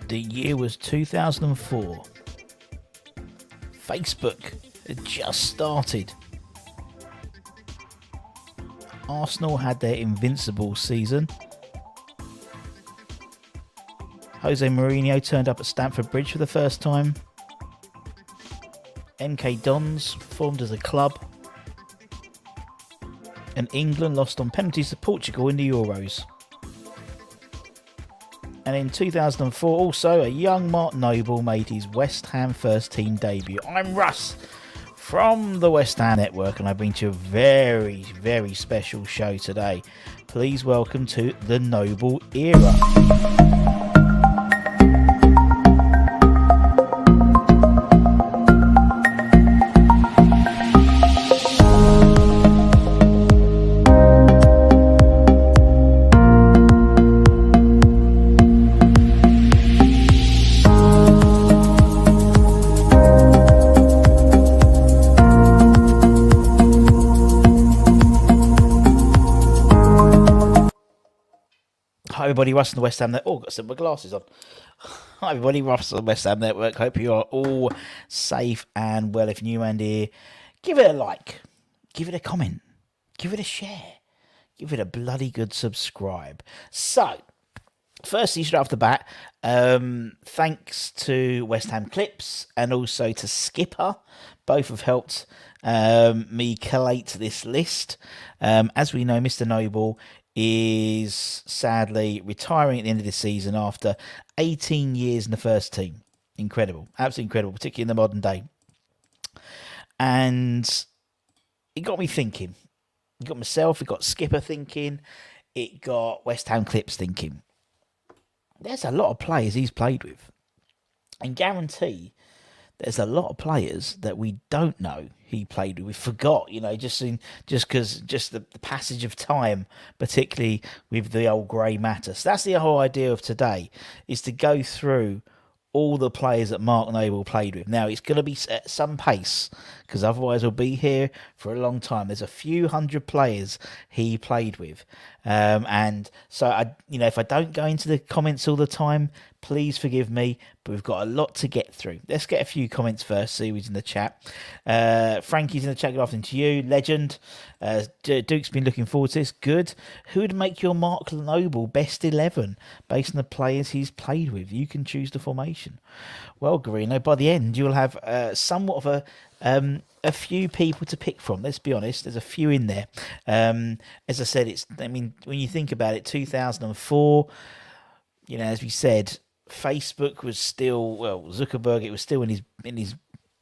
The year was 2004. Facebook had just started. Arsenal had their invincible season. Jose Mourinho turned up at Stamford Bridge for the first time. MK Dons formed as a club. And England lost on penalties to Portugal in the Euros. And in 2004, also, a young Mark Noble made his West Ham first team debut. I'm Russ from the West Ham Network, and I bring to you a very, very special show today. Please welcome to the Noble Era. Hi everybody, Russ on the West Ham Network. Oh, got some of my glasses on. Hi everybody, Russ on the West Ham Network. Hope you are all safe and well. If you're new around here, give it a like, give it a comment, give it a share, give it a bloody good subscribe. So, firstly, straight off the bat, thanks to West Ham Clips and also to Skipper. Both have helped me collate this list. As we know, Mr. Noble is sadly retiring at the end of this season after 18 years in the first team. Incredible. Absolutely incredible, particularly in the modern day. And it got me thinking. It got myself, it got Skipper thinking, it got West Ham Clips thinking. There's a lot of players he's played with. And guarantee there's a lot of players that we don't know he played with. We forgot, just the passage of time, particularly with the old grey matter. So that's the whole idea of today, is to go through all the players that Mark Noble played with. Now, it's going to be at some pace, because otherwise we'll be here for a long time. There's a few hundred players he played with. And so, if I don't go into the comments all the time, please forgive me, but we've got a lot to get through. Let's get a few comments first, see who's in the chat. Frankie's in the chat. Good afternoon to you, legend. Duke's been looking forward to this. Good. Who would make your Mark Noble best 11 based on the players he's played with? You can choose the formation. Well, Garino, by the end, you'll have somewhat of a few people to pick from. Let's be honest, there's a few in there. As I said, when you think about it, 2004, as we said, Facebook was still, Zuckerberg, it was still in his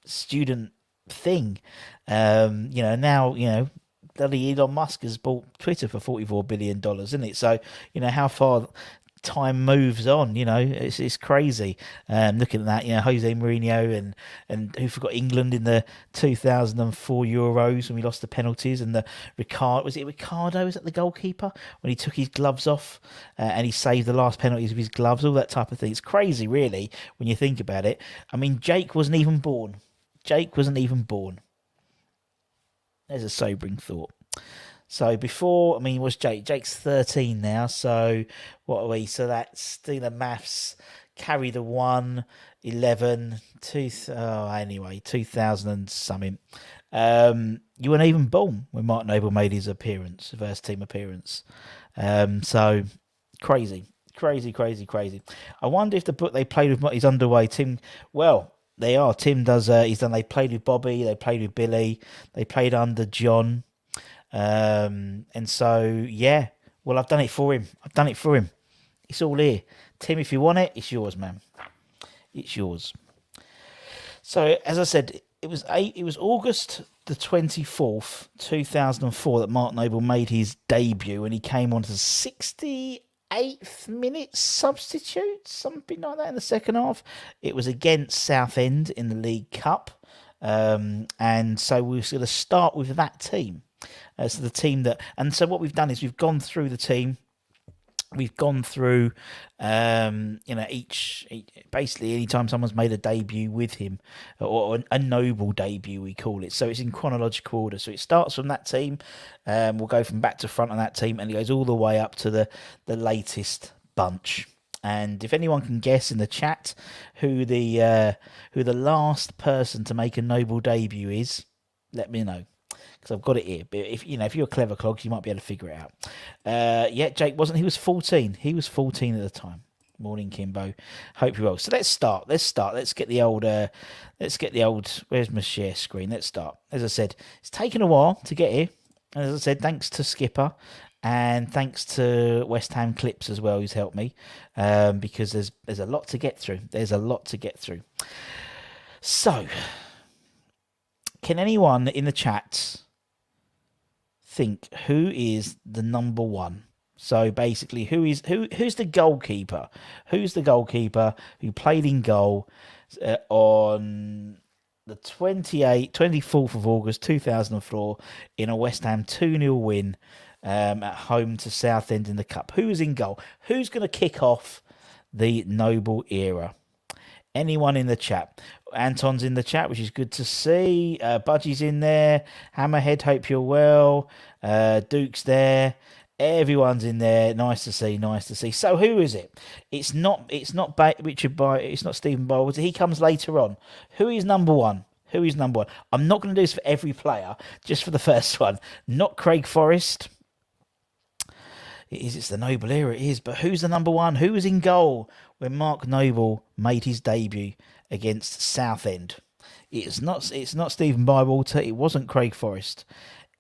student thing. Now, bloody Elon Musk has bought Twitter for $44 billion, isn't it? So, how far time moves on, it's crazy. Looking at that, Jose Mourinho and who forgot England in the 2004 Euros when we lost the penalties, and Ricardo, is that the goalkeeper, when he took his gloves off and he saved the last penalties with his gloves, all that type of thing. It's crazy, really, when you think about it. I mean, Jake wasn't even born. There's a sobering thought. So before, what's Jake? Jake's 13 now, so what are we? So that's, do the maths, carry the 1, 11, 2000 and something. You weren't even born when Mark Noble made his first team appearance. So crazy. I wonder if the book they played with is underway. Tim, well, they are. Tim does, they played with Bobby, they played with Billy, they played under John. And so, Well, I've done it for him. It's all here. Tim, if you want it, it's yours, man. It's yours. So, as I said, it was August the 24th, 2004 that Mark Noble made his debut, and he came on to 68th minute substitute, something like that, in the second half. It was against Southend in the League Cup. And so we're going to start with that team. So the team that, and so what we've done is we've gone through the team. We've gone through, each basically anytime someone's made a debut with him, or a Noble debut, we call it. So it's in chronological order. So it starts from that team. We'll go from back to front on that team, and it goes all the way up to the latest bunch. And if anyone can guess in the chat who the last person to make a Noble debut is, let me know, because I've got it here. But if you're a clever clogs, you might be able to figure it out. Jake wasn't. He was 14. He was 14 at the time. Morning, Kimbo. Hope you're well. So let's start. Let's get the old. Where's my share screen? Let's start. As I said, it's taken a while to get here. And as I said, thanks to Skipper. And thanks to West Ham Clips as well, who's helped me, because there's a lot to get through. So, can anyone in the chat think who is the number one? So basically, who's the goalkeeper? Who's the goalkeeper who played in goal on the 24th of August 2004 in a West Ham 2-0 win? At home to Southend in the Cup. Who's in goal? Who's going to kick off the Noble era? Anyone in the chat? Anton's in the chat, which is good to see. Budgie's in there. Hammerhead, hope you're well. Duke's there. Everyone's in there. Nice to see. So who is it? It's not Richard By. It's not Stephen Bowles. He comes later on. Who is number one? I'm not going to do this for every player, just for the first one. Not Craig Forrest. It's the Noble era, it is. But who's the number one? Who was in goal when Mark Noble made his debut against Southend? It's not Stephen Bywater. It wasn't Craig Forrest.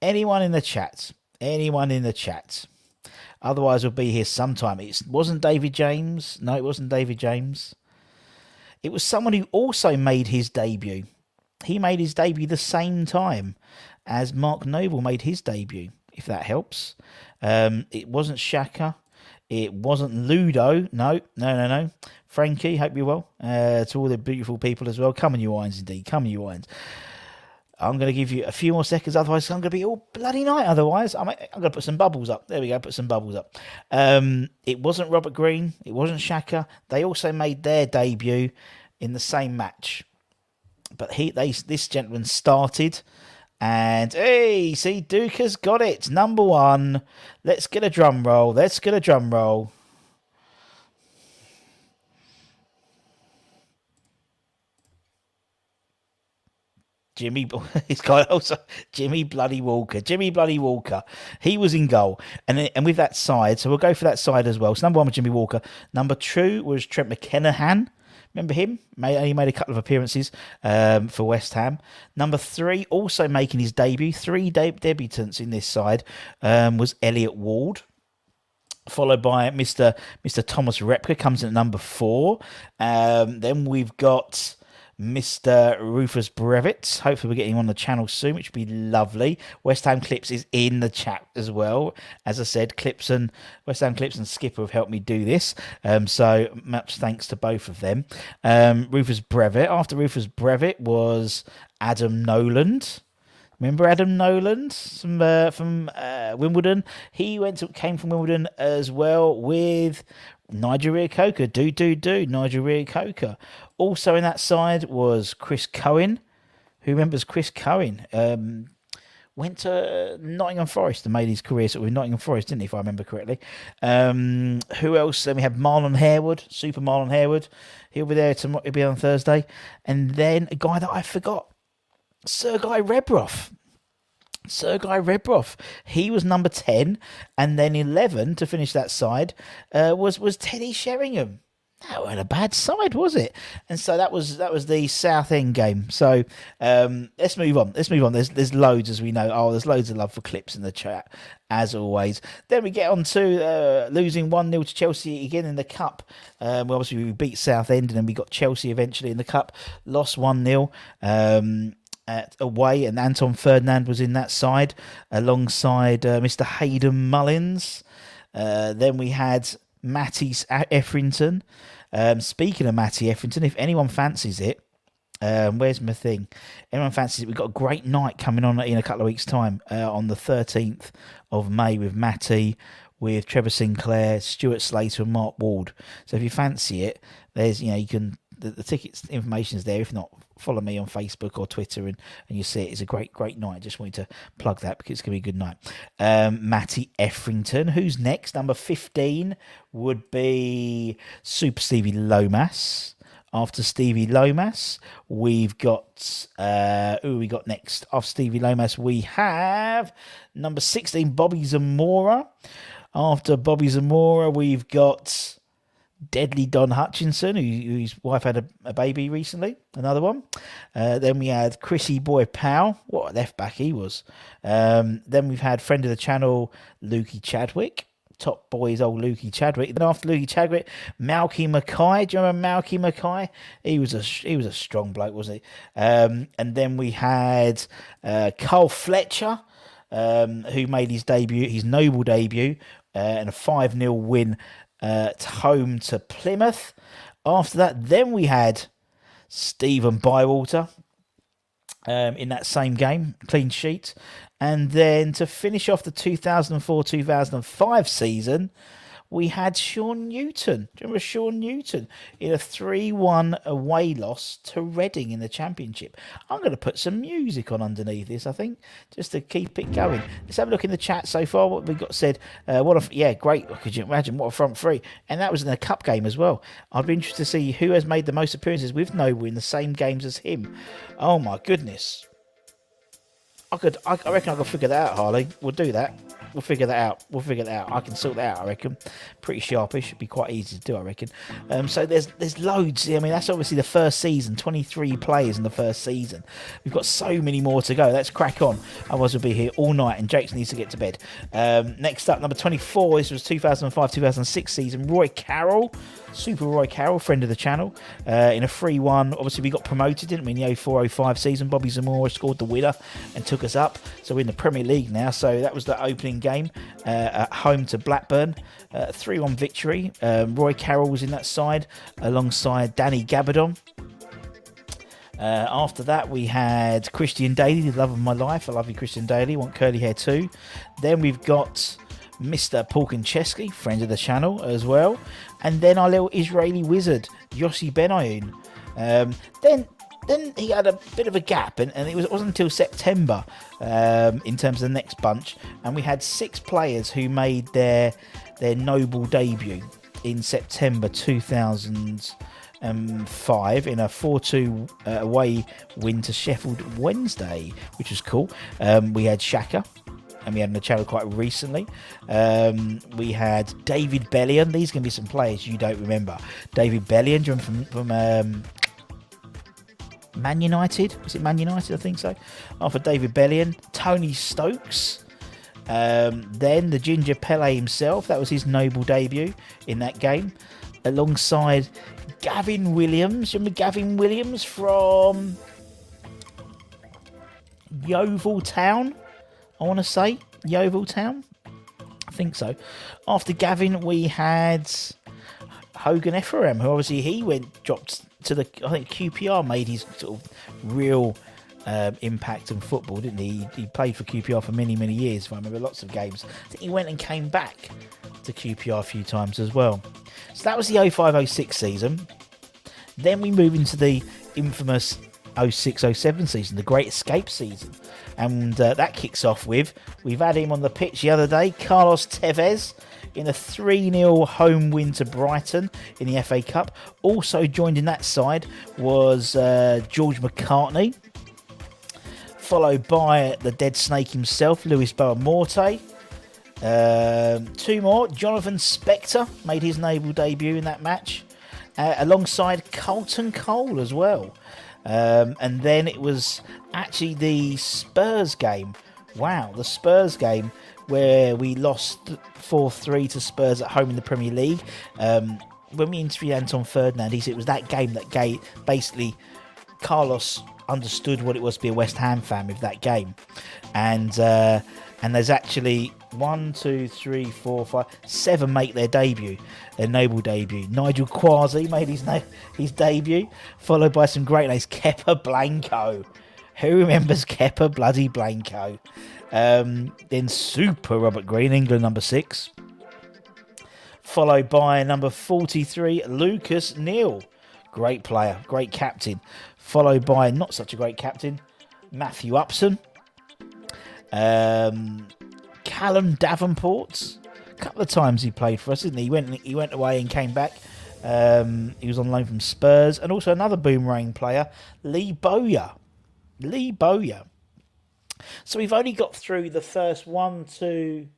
Anyone in the chat? Otherwise, we'll be here sometime. It wasn't David James. No, it wasn't David James. It was someone who also made his debut. He made his debut the same time as Mark Noble made his debut, if that helps. It wasn't Shaka. It wasn't Ludo. No. Frankie, hope you're well. To all the beautiful people as well. Come on, you irons, indeed. Come on, you irons. I'm going to give you a few more seconds. Otherwise, I'm going to be all bloody night. Otherwise, I'm going to put some bubbles up. There we go. Put some bubbles up. It wasn't Robert Green. It wasn't Shaka. They also made their debut in the same match. But this gentleman started. And, hey, see, Duke has got it. Number one. Let's get a drum roll. Jimmy Bloody Walker. He was in goal. And with that side, so we'll go for that side as well. So number one was Jimmy Walker. Number two was Trent McKennahan. Remember him? He made a couple of appearances for West Ham. Number three, also making his debut, three debutants in this side, was Elliot Ward. Followed by Mr. Thomas Repka, comes in at number four. Then we've got Mr. Rufus Brevett. Hopefully we're getting him on the channel soon, which would be lovely. West Ham Clips is in the chat as well. As I said, West Ham Clips and Skipper have helped me do this. So much thanks to both of them. Rufus Brevett. After Rufus Brevett was Adam Noland. Remember Adam Noland from Wimbledon? He came from Wimbledon as well with Nigel Reo-Coker. Nigel Reo-Coker. Also in that side was Chris Cohen. Who remembers Chris Cohen? Went to Nottingham Forest and made his career sort of in Nottingham Forest, didn't he, if I remember correctly? Who else? Then we have Marlon Harewood, Super Marlon Harewood. He'll be there tomorrow. He'll be on Thursday. And then a guy that I forgot, Sergei Rebrov. He was number 10, and then 11 to finish that side was Teddy Sheringham. that wasn't a bad side, was it? And so that was the Southend game. So let's move on. There's loads, as we know. Oh, there's loads of love for clips in the chat, as always. Then we get on to losing 1-0 to Chelsea again in the cup. Well, obviously we beat Southend, and then we got Chelsea eventually in the cup. Lost 1-0. Away, and Anton Ferdinand was in that side alongside Mr. Hayden Mullins. Then we had Matty Effrington. Speaking of Matty Effrington, if anyone fancies it, where's my thing? Anyone fancies it? We've got a great night coming on in a couple of weeks' time on the 13th of May with Matty, with Trevor Sinclair, Stuart Slater, and Mark Ward. So if you fancy it, there's you can the tickets information is there. If not, follow me on Facebook or Twitter and you see it. It's a great night. Just wanted to plug that because it's going to be a good night. Matty Effrington. Who's next? Number 15 would be Super Stevie Lomas. After Stevie Lomas, we've got who we got next? After Stevie Lomas, we have number 16, Bobby Zamora. After Bobby Zamora, we've got Deadly Don Hutchinson, whose wife had a baby recently, another one. Then we had Chrissy Boy Powell, what a left back he was. Then we've had friend of the channel, Lukey Chadwick, top boys, old Lukey Chadwick. Then after Lukey Chadwick, Malky Mackay. Do you remember Malky Mackay? He was a strong bloke, wasn't he? And then we had Carl Fletcher, who made his noble debut, and a 5-0 win home to Plymouth. After that, then we had Stephen Bywater in that same game, clean sheet. And then to finish off the 2004-2005 season, we had Sean Newton. Do you remember Sean Newton in a 3-1 away loss to Reading in the Championship? I'm going to put some music on underneath this, I think, just to keep it going. Let's have a look in the chat so far. What we got said. Great. Could you imagine what a front three? And that was in a cup game as well. I'd be interested to see who has made the most appearances with Noble in the same games as him. Oh my goodness. I reckon I could figure that out, Harley. We'll do that. We'll figure that out. I can sort that out, I reckon. Pretty sharpish. It'd be quite easy to do, I reckon. So there's loads. I mean, that's obviously the first season. 23 players in the first season. We've got so many more to go. Let's crack on. Otherwise, we'll be here all night, and Jake needs to get to bed. Next up, number 24. This was 2005-2006 season. Roy Carroll. Super Roy Carroll, friend of the channel, in a 3-1. Obviously, we got promoted, didn't we, in the 04-05 season. Bobby Zamora scored the winner and took us up. So we're in the Premier League now. So that was the opening game at home to Blackburn. 3-1 victory. Roy Carroll was in that side alongside Danny Gabardon. After that, we had Christian Daly, the love of my life. I love you, Christian Daly. Want curly hair too. Then we've got Mr. Paul Konchesky, friend of the channel as well. And then our little Israeli wizard, Yossi Benayoun. Then he had a bit of a gap, and it wasn't until September in terms of the next bunch. And we had 6 players who made their noble debut in September 2005 in a 4-2 away win to Sheffield Wednesday, which was cool. We had Shaka, and we had in the channel quite recently. We had David Bellion. These are going to be some players you don't remember. David Bellion, do you remember from Man United? Was it Man United? I think so. After David Bellion, Tony Stokes. Then the Ginger Pele himself. That was his noble debut in that game. Alongside Gavin Williams. Remember Gavin Williams from Yeovil Town? I want to say Yeovil Town. I think so. After Gavin, we had Hogan Ephraim, who obviously dropped to the, I think QPR made his sort of real impact in football, didn't he? He played for QPR for many, many years, if I remember, lots of games. I think he went and came back to QPR a few times as well. So that was the 05-06 season. Then we move into the infamous 06-07 season, the Great Escape season. And that kicks off with, we've had him on the pitch the other day, Carlos Tevez, in a 3-0 home win to Brighton in the FA Cup. Also joined in that side was George McCartney, followed by the dead snake himself, Luis Boamorte. 2 more. Jonathan Spector made his noble debut in that match. alongside Carlton Cole as well. And then it was actually the Spurs game. Wow, the Spurs game where we lost 4-3 to Spurs at home in the Premier League. When we interviewed Anton Ferdinand, he said it was that game that basically Carlos understood what it was to be a West Ham fan with that game. And there's actually 7 make their debut, their noble debut. Nigel Quasi made his debut, followed by some great names. Kepa Blanco. Who remembers Kepa bloody Blanco? Then Super Robert Green, England number 6. Followed by number 43, Lucas Neal. Great player, great captain. Followed by not such a great captain, Matthew Upson. Callum Davenport. A couple of times he played for us, didn't he? He went away and came back. He was on loan from Spurs. And also another boomerang player, Lee Bowyer. So we've only got through the first 1, 2,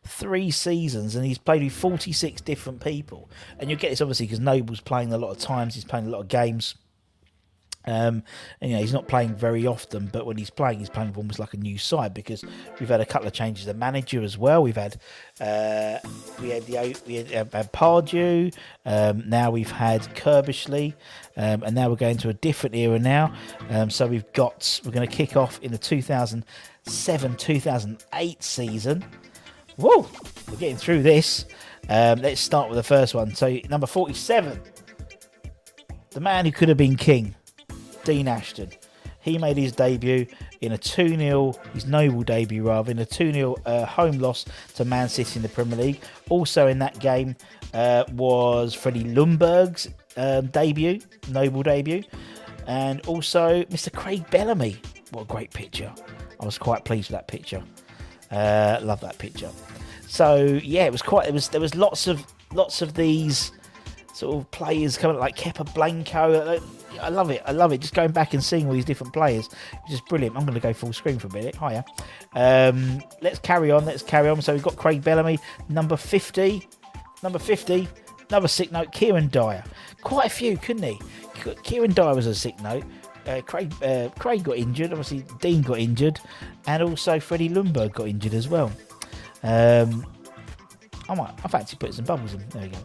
3 seasons, and he's played with 46 different people. And you'll get this obviously because Noble's playing a lot of times. He's playing a lot of games. And he's not playing very often, but when he's playing with almost like a new side, because we've had a couple of changes of manager as well. We've had Pardew, now we've had Kerbishley, and now we're going to a different era now. So we're going to kick off in the 2007-2008 season. Whoa, we're getting through this. Let's start with the first one. So number 47, the man who could have been king, Dean Ashton. He made his debut in a 2-0, his noble debut rather, in a 2-0 home loss to Man City in the Premier League. Also in that game was Freddie Ljungberg's debut, noble debut. And also Mr. Craig Bellamy. What a great picture. I was quite pleased with that picture. Love that picture. So yeah, there was lots of these sort of players coming, like Kepa Blanco. I love it. Just going back and seeing all these different players, which is brilliant. I'm going to go full screen for a minute. Hiya. Let's carry on. So we've got Craig Bellamy, number 50. Another sick note, Kieran Dyer. Quite a few, couldn't he? Kieran Dyer was a sick note. Craig got injured. Obviously, Dean got injured, and also Freddie Ljungberg got injured as well. I fancy putting some bubbles in. There we go.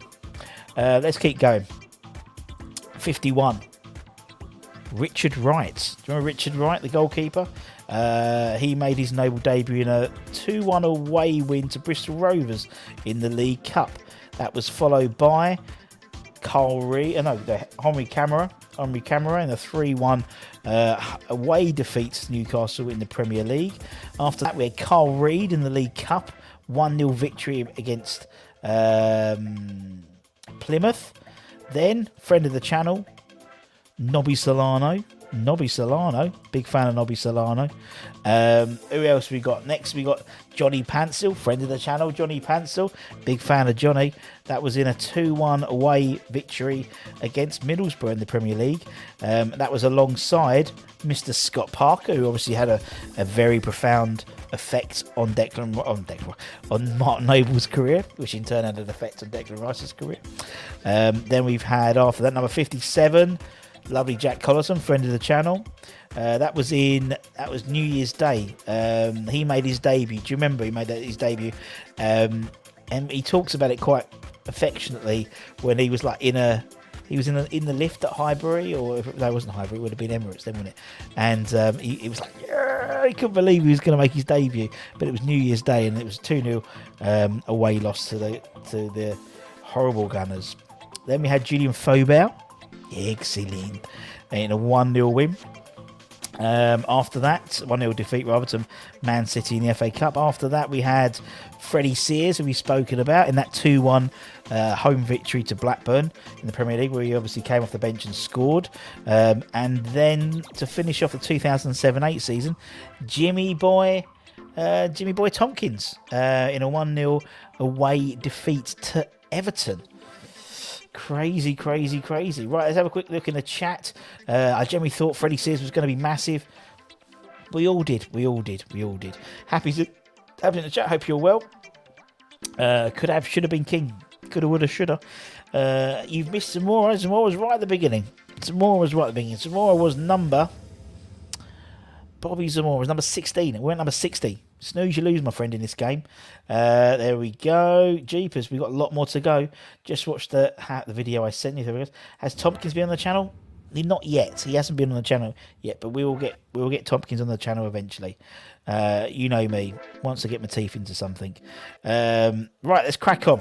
Let's keep going. 51. Richard Wright. Do you remember Richard Wright, the goalkeeper? He made his noble debut in a 2-1 away win to Bristol Rovers in the League Cup. That was followed by Henry Camara in a 3-1 away defeat to Newcastle in the Premier League. After that, we had Carl Reid in the League Cup, 1-0 victory against Plymouth. Then, friend of the channel, Nobby Solano, big fan of Nobby Solano. Who else we got? Next we got Johnny Pansel, friend of the channel, Johnny Pansel, big fan of Johnny. That was in a 2-1 away victory against Middlesbrough in the Premier League. That was alongside Mr. Scott Parker, who obviously had a very profound effect on Martin Noble's career, which in turn had an effect on Declan Rice's career. Then we've had, after that, number 57, lovely Jack Collison, friend of the channel. That was New Year's Day. He made his debut. Do you remember he made his debut? And he talks about it quite affectionately when he was like in the lift at Highbury, or if that wasn't Highbury, it would have been Emirates then, wouldn't it? And he was like, yeah, he couldn't believe he was going to make his debut. But it was New Year's Day, and it was 2-0 away loss to the horrible Gunners. Then we had Julian Faubert. Excellent. In a 1-0 win. After that, 1-0 defeat rather to Man City in the FA Cup. After that, we had Freddie Sears, who we've spoken about, in that 2-1 home victory to Blackburn in the Premier League, where he obviously came off the bench and scored. And then to finish off the 2007-8 season, Jimmy Boy Tompkins in a 1-0 away defeat to Everton. Crazy. Right, let's have a quick look in the chat. I generally thought Freddie Sears was going to be massive. We all did. Happy in the chat. Hope you're well. Should have been king. Coulda, woulda, shoulda. You've missed Zamora. Zamora was right at the beginning. Zamora was number... Bobby Zamora was number 16. We went number 60. Snooze, you lose, my friend, in this game. There we go. Jeepers, we've got a lot more to go. Just watch the video I sent you. There we go. Has Tompkins been on the channel? Not yet. He hasn't been on the channel yet, but we will get Tompkins on the channel eventually. You know me. Once I get my teeth into something. Right, let's crack on.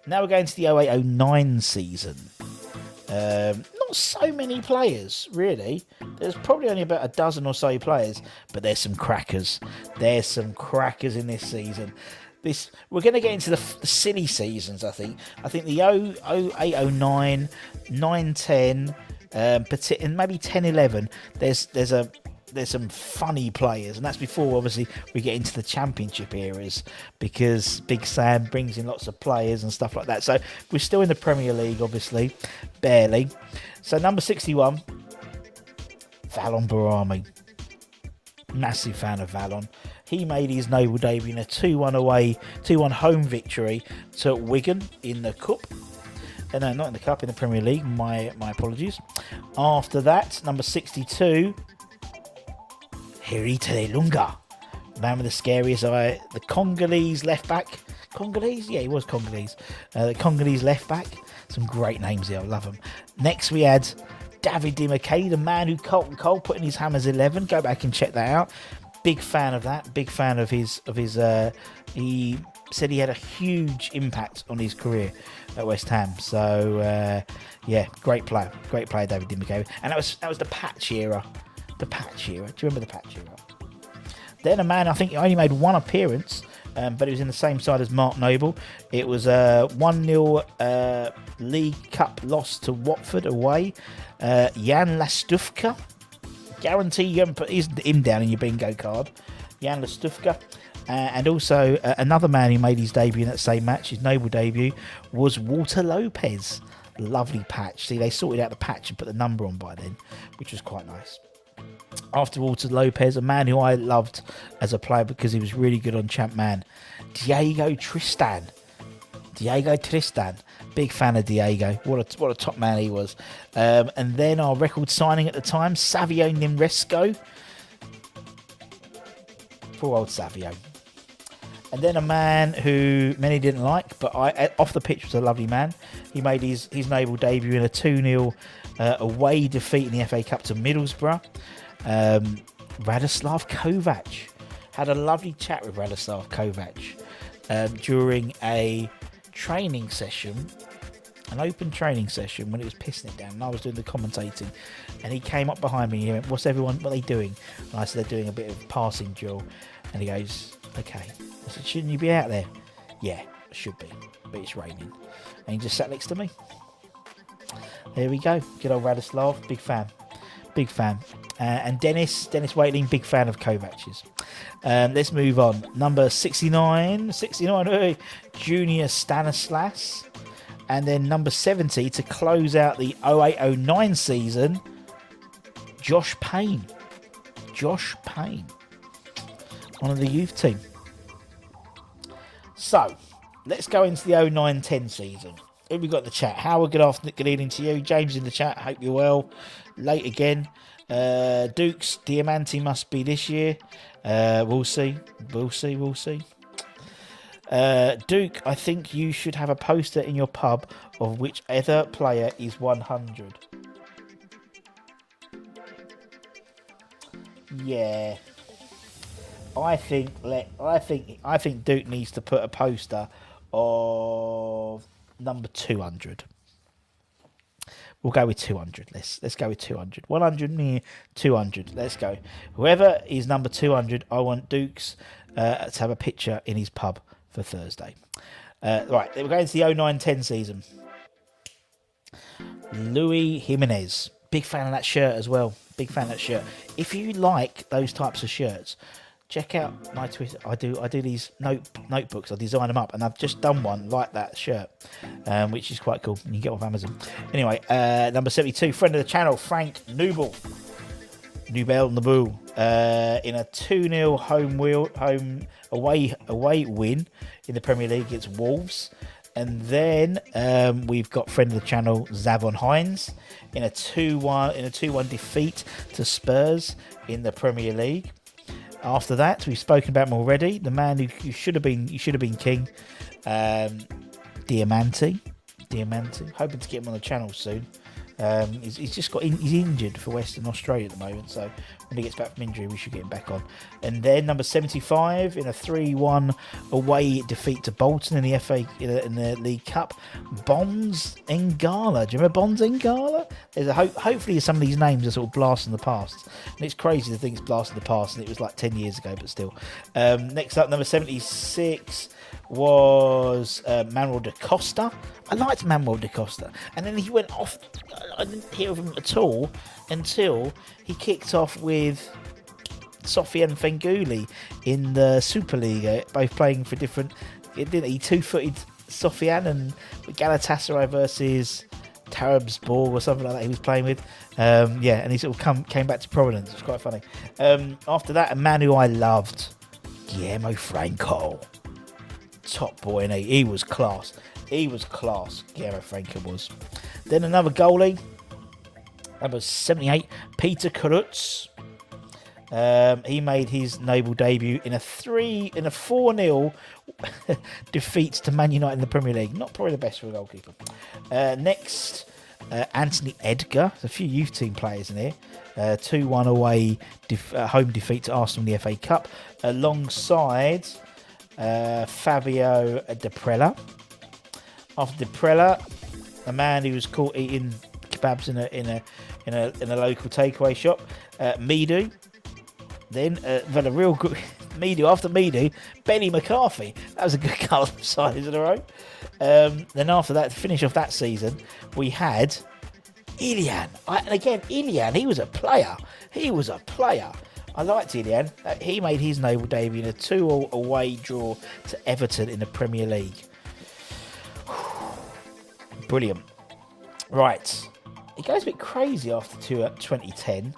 Now we're going to the 08-09 season. Not so many players, really. There's probably only about a dozen or so players, but there's some crackers. There's some crackers in this season. We're going to get into the silly seasons, I think. I think the 08-09, 9-10, and maybe 10-11. There's some funny players, and that's before obviously we get into the championship eras, because Big Sam brings in lots of players and stuff like that. So we're still in the Premier League, obviously, barely. So number 61, Valon Barami. Massive fan of Valon. He made his noble debut in a 2-1 home victory to Wigan in the Cup. No, not in the Cup, in the Premier League. My apologies. After that, number 62, Herita Lunga, man with the scariest eye, the Congolese left back. Congolese? Yeah, he was Congolese. The Congolese left back. Some great names here, I love them. Next, we had David Di Mackay, the man who Colton Cole put in his Hammers 11. Go back and check that out. Big fan of that. Big fan of his. He said he had a huge impact on his career at West Ham. So yeah, great player, David Di Mackay. And that was the Patch era. The Patch era. Do you remember the Patch era? Then a man, I think he only made one appearance, but it was in the same side as Mark Noble. It was a 1-0 League Cup loss to Watford away. Jan Lastufka. Guarantee you haven't put him down in your bingo card. Jan Lastufka. And also another man who made his debut in that same match, his Noble debut, was Walter Lopez. Lovely patch. See, they sorted out the patch and put the number on by then, which was quite nice. After Walter Lopez, a man who I loved as a player because he was really good on Champ Man, Diego Tristan. Big fan of Diego. What a top man he was. And then our record signing at the time, Savio Nimresco. Poor old Savio. And then a man who many didn't like, but off the pitch was a lovely man. He made his Noble debut in a 2-0 away defeat in the FA Cup to Middlesbrough. Radoslav Kovac. Had a lovely chat with Radoslav Kovac during a training session, an open training session when it was pissing it down, and I was doing the commentating, and he came up behind me and he went, what are they doing? And I said, they're doing a bit of passing drill. And he goes, okay. I said, shouldn't you be out there? Yeah, I should be, but it's raining. And he just sat next to me. There we go. Good old Radoslav, big fan. And Dennis Waitling, big fan of Kovac's. Let's move on. Number 69, Junior Stanislas. And then number 70 to close out the 08-09 season, Josh Payne. One of the youth team. So, let's go into the 09-10 season. Who we got in the chat? Howard, good afternoon, good evening to you. James in the chat, hope you're well. Late again. Dukes, Diamante must be this year. We'll see. Duke, I think you should have a poster in your pub of whichever player is 100. Yeah. I think Duke needs to put a poster of number 200. We'll go with 200. Let's go with 200. 100, 200. Let's go. Whoever is number 200, I want Dukes to have a picture in his pub for Thursday. Right, we're going to the 09-10 season. Louis Jimenez. Big fan of that shirt as well. Big fan of that shirt. If you like those types of shirts, check out my Twitter. I do these notebooks. I design them up, and I've just done one like that shirt, which is quite cool. You can get off Amazon. Anyway, number 72, friend of the channel, Frank Nubel, in a 2-0 away win in the Premier League against Wolves. And then we've got friend of the channel Zavon Hines in a 2-1 defeat to Spurs in the Premier League. After that, we've spoken about him already. The man who should have been king, Diamante. Hoping to get him on the channel soon. He's just he's injured for Western Australia at the moment, so when he gets back from injury, we should get him back on. And then number 75 in a 3-1 away defeat to Bolton in the FA in the League Cup, Bonds Ngala. Do you remember Bonds Ngala? There's hopefully some of these names are sort of blast in the past, and it's crazy to think it's blast in the past, and it was like 10 years ago, but still. Next up, number 76 was Manuel da Costa. I liked Manuel da Costa, and then he went off. I didn't hear of him at all until he kicked off with Sofiane Fenghouli in the Superliga, both playing for different. Didn't he two-footed Sofiane and Galatasaray versus Trabzonspor or something like that he was playing with. And he sort of came back to prominence. It's quite funny. After that, a man who I loved, Guillermo Franco. Top boy, and he was class. Guillermo Franco was. Then another goalie, number 78, Peter Karutz. He made his noble debut in a 4-0 defeat to Man United in the Premier League. Not probably the best for a goalkeeper. Next, Anthony Edgar. There's a few youth team players in here. 2-1 away home defeat to Arsenal in the FA Cup, alongside Fabio Deprella. After Deprella, a man who was caught eating kebabs in a local takeaway shop, Midu. Then but a real good Midu. After Midu, Benny McCarthy. That was a good couple of sides in a row. Then after that, to finish off that season, we had Ilian. And again, Ilian, he was a player. I liked Ilian. He made his noble debut in a 2-2 away draw to Everton in the Premier League. Brilliant. Right. It goes a bit crazy after 2010.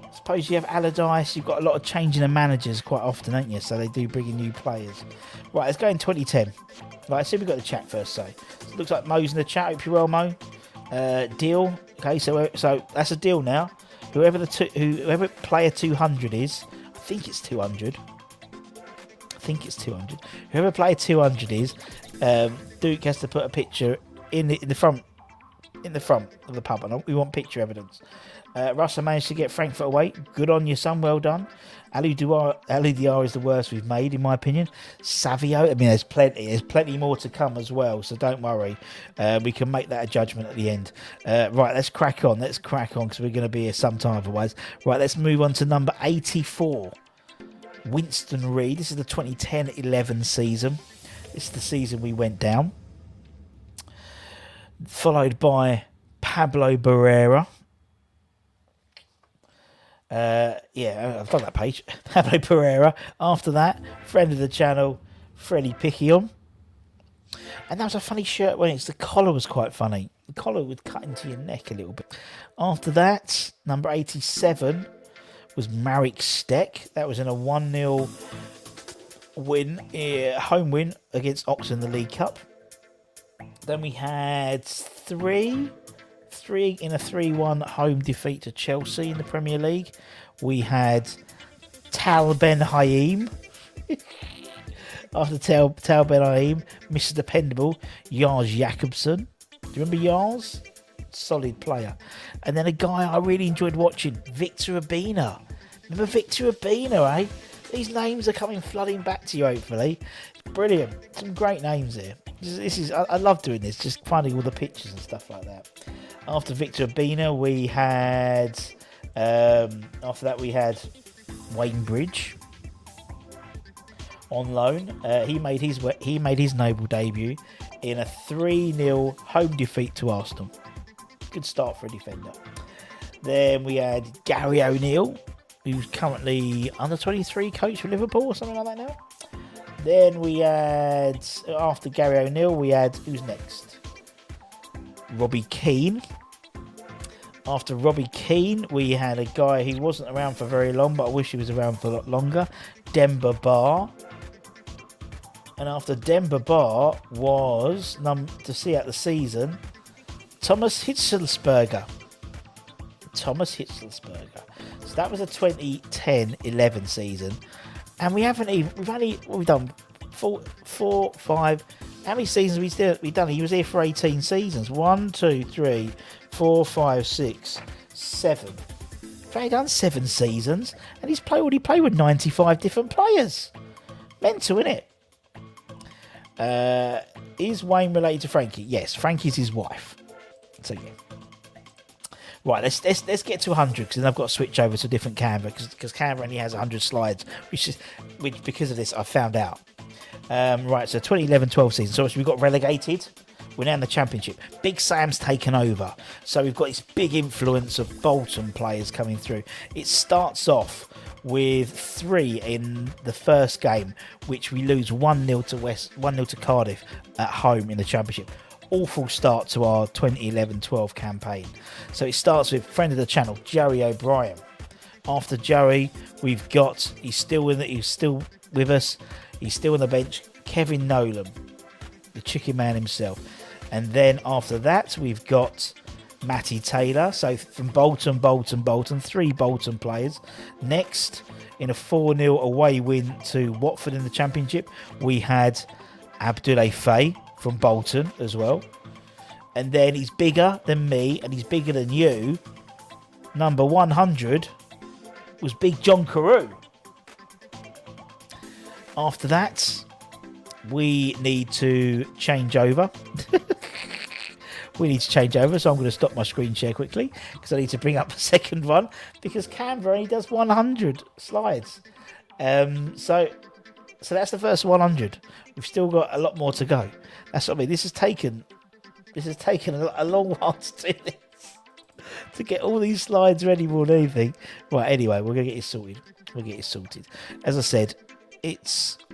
I suppose you have Allardyce. You've got a lot of changing of managers quite often, don't you? So they do bring in new players. Right, let's go in 2010. Right, let's see if we've got the chat first. So it looks like Mo's in the chat. Hope you're well, Mo. Deal. Okay, so that's a deal now. Whoever player 200 is, I think it's 200. Whoever player 200 is, Duke has to put a picture in the front of the pub, and we want picture evidence. Russell managed to get Frankfurt away. Good on you, son. Well done. Ali Diar is the worst we've made, in my opinion. Savio, I mean, there's plenty more to come as well, so don't worry. We can make that a judgment at the end. Right, let's crack on, because we're going to be here sometime otherwise. Right, let's move on to number 84. Winston Reid. This is the 2010-11 season. This is the season we went down. Followed by Pablo Barrera. I've done that page. Pablo Barrera. After that, friend of the channel, Freddie Picquion. And that was a funny shirt when the collar was quite funny. The collar would cut into your neck a little bit. After that, number 87 was Marek Stek. That was in a 1-0 win, home win against Oxford in the League Cup. Then we had three in a 3-1 home defeat to Chelsea in the Premier League. We had Tal Ben Haim. After Tal Ben Haim, Mr. Dependable, Jars Jakobsen. Do you remember Jars? Solid player. And then a guy I really enjoyed watching, Victor Urbina. Remember Victor Urbina, eh? These names are coming flooding back to you, hopefully. Brilliant. Some great names here. I love doing this, just finding all the pictures and stuff like that. After Victor Urbina, we had Wayne Bridge on loan. He made his noble debut in a 3-0 home defeat to Arsenal. Good start for a defender. Then we had Gary O'Neill, who's currently under 23 coach for Liverpool or something like that now. Then we had, after Gary O'Neill, we had, who's next? Robbie Keane. After Robbie Keane, we had a guy who wasn't around for very long, but I wish he was around for a lot longer. Demba Ba. And after Denver Bar was, to see out the season, Thomas Hitzelsberger. Thomas Hitzelsberger. So that was a 2010-11 season. And we've done four, five. How many seasons we've done? He was here for 18 seasons. 1, 2, 3, 4, 5, 6, 7. He's only done 7 seasons, and he played with 95 different players. Mental, isn't it? Is Wayne related to Frankie? Yes, Frankie's his wife. So yeah. Right, let's get to 100 because then I've got to switch over to a different Canva because Canva only has 100 slides, which because of this I found out. Right, so 2011-12 season. So we got relegated. We're now in the Championship. Big Sam's taken over. So we've got this big influence of Bolton players coming through. It starts off with 3 in the first game, which we lose 1-0 to 1-0 to Cardiff at home in the Championship. Awful start to our 2011-12 campaign. So it starts with friend of the channel, Joey O'Brien. After Joey, we've got he's still with us. He's still on the bench. Kevin Nolan, the chicken man himself. And then after that, we've got Matty Taylor. So from Bolton, 3 Bolton players. Next, in a 4-0 away win to Watford in the Championship, we had Abdoulaye Faye from Bolton as well. And then he's bigger than me and he's bigger than you. Number 100 was Big John Carew. After that, we need to change over. So I'm going to stop my screen share quickly because I need to bring up the second one because Canva only does 100 slides. So that's the first 100. We've still got a lot more to go. That's what I mean. This has taken a long while to do this, to get all these slides ready more than anything. Right, anyway, we're going to get it sorted. As I said,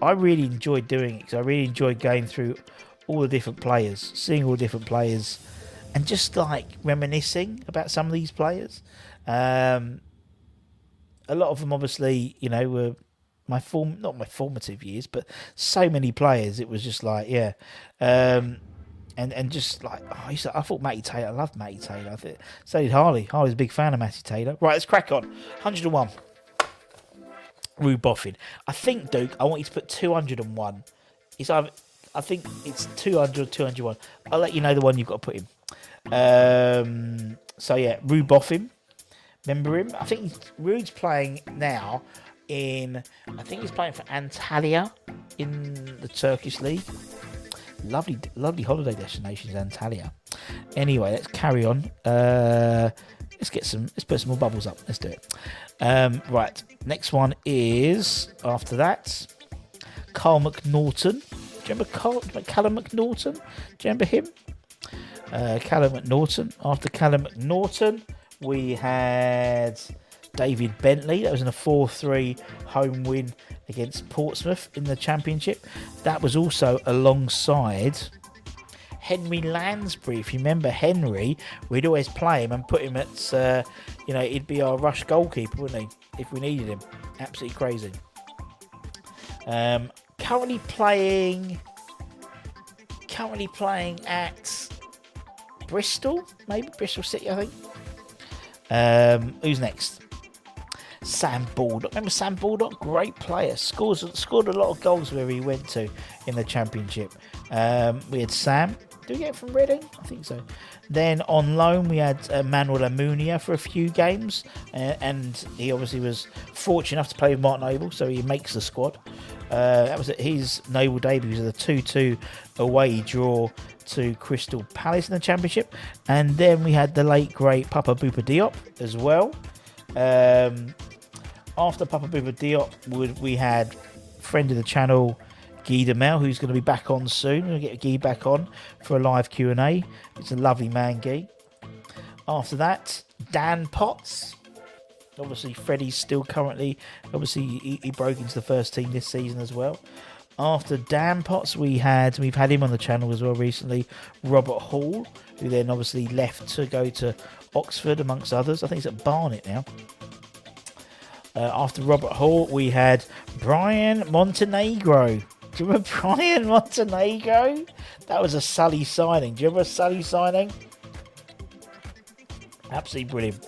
I really enjoyed doing it because I really enjoyed going through all the different players, seeing all the different players, and just like reminiscing about some of these players. A lot of them, obviously, were not my formative years, but so many players. It was just like, yeah, and just like I thought Matty Taylor. I loved Matty Taylor. So did Harley. Harley's a big fan of Matty Taylor. Right, let's crack on. 101. Rue Boffin. I think, Duke, I want you to put 201. I think it's 200 or 201. I'll let you know the one you've got to put in. So yeah, Rue Boffin. Remember him? I think Rue's playing now he's playing for Antalya in the Turkish league. Lovely holiday destinations, Antalya. Anyway, let's carry on. Let's put some more bubbles up. Let's do it. Right, next one is after that, Carl McNaughton. Do you remember Callum McNaughton? Do you remember him? Callum McNaughton. After Callum McNaughton, we had David Bentley. That was in a 4-3 home win against Portsmouth in the Championship. That was also alongside Henry Lansbury. If you remember Henry, we'd always play him and put him at, he'd be our rush goalkeeper, wouldn't he, if we needed him. Absolutely crazy. Currently playing at Bristol, maybe Bristol City, I think. Who's next? Sam Baldock. Remember Sam Baldock? Great player. Scored a lot of goals wherever he went to in the Championship. We had Sam. Did we get it from Reading? I think so. Then on loan we had Manuel Amunia for a few games, and he obviously was fortunate enough to play with Martin Noble, so he makes the squad. That was at his Noble debut. It was a 2-2 away draw to Crystal Palace in the Championship. And then we had the late great Papa Bouba Diop as well. After Papa Bouba Diop, we had friend of the channel, Guy Demel, who's going to be back on soon. We'll get Guy back on for a live Q&A. It's a lovely man, Guy. After that, Dan Potts. Obviously, Freddie's still currently... Obviously, he broke into the first team this season as well. After Dan Potts, we've had him on the channel as well recently, Robert Hall, who then obviously left to go to Oxford, amongst others. I think he's at Barnet now. After Robert Hall, we had Brian Montenegro. Do Do you remember Brian Montenegro? That was a Sully signing. Do you remember a Sully signing? Absolutely brilliant.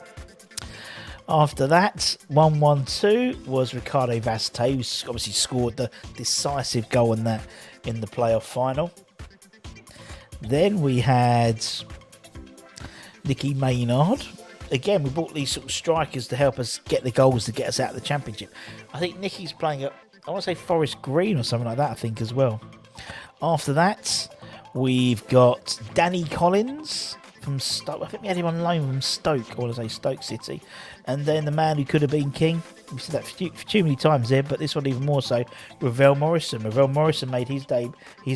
After that, 1-1-2 was Ricardo Vazquez, who obviously scored the decisive goal in the playoff final. Then we had Nicky Maynard. Again, we bought these sort of strikers to help us get the goals to get us out of the Championship. I think Nicky's playing at, I want to say Forest Green or something like that, I think, as well. After that, we've got Danny Collins from Stoke. I think we had him on loan from Stoke, I want to say Stoke City. And then the man who could have been king. We've said that too many times there, but this one even more so. Ravel Morrison. Ravel Morrison made his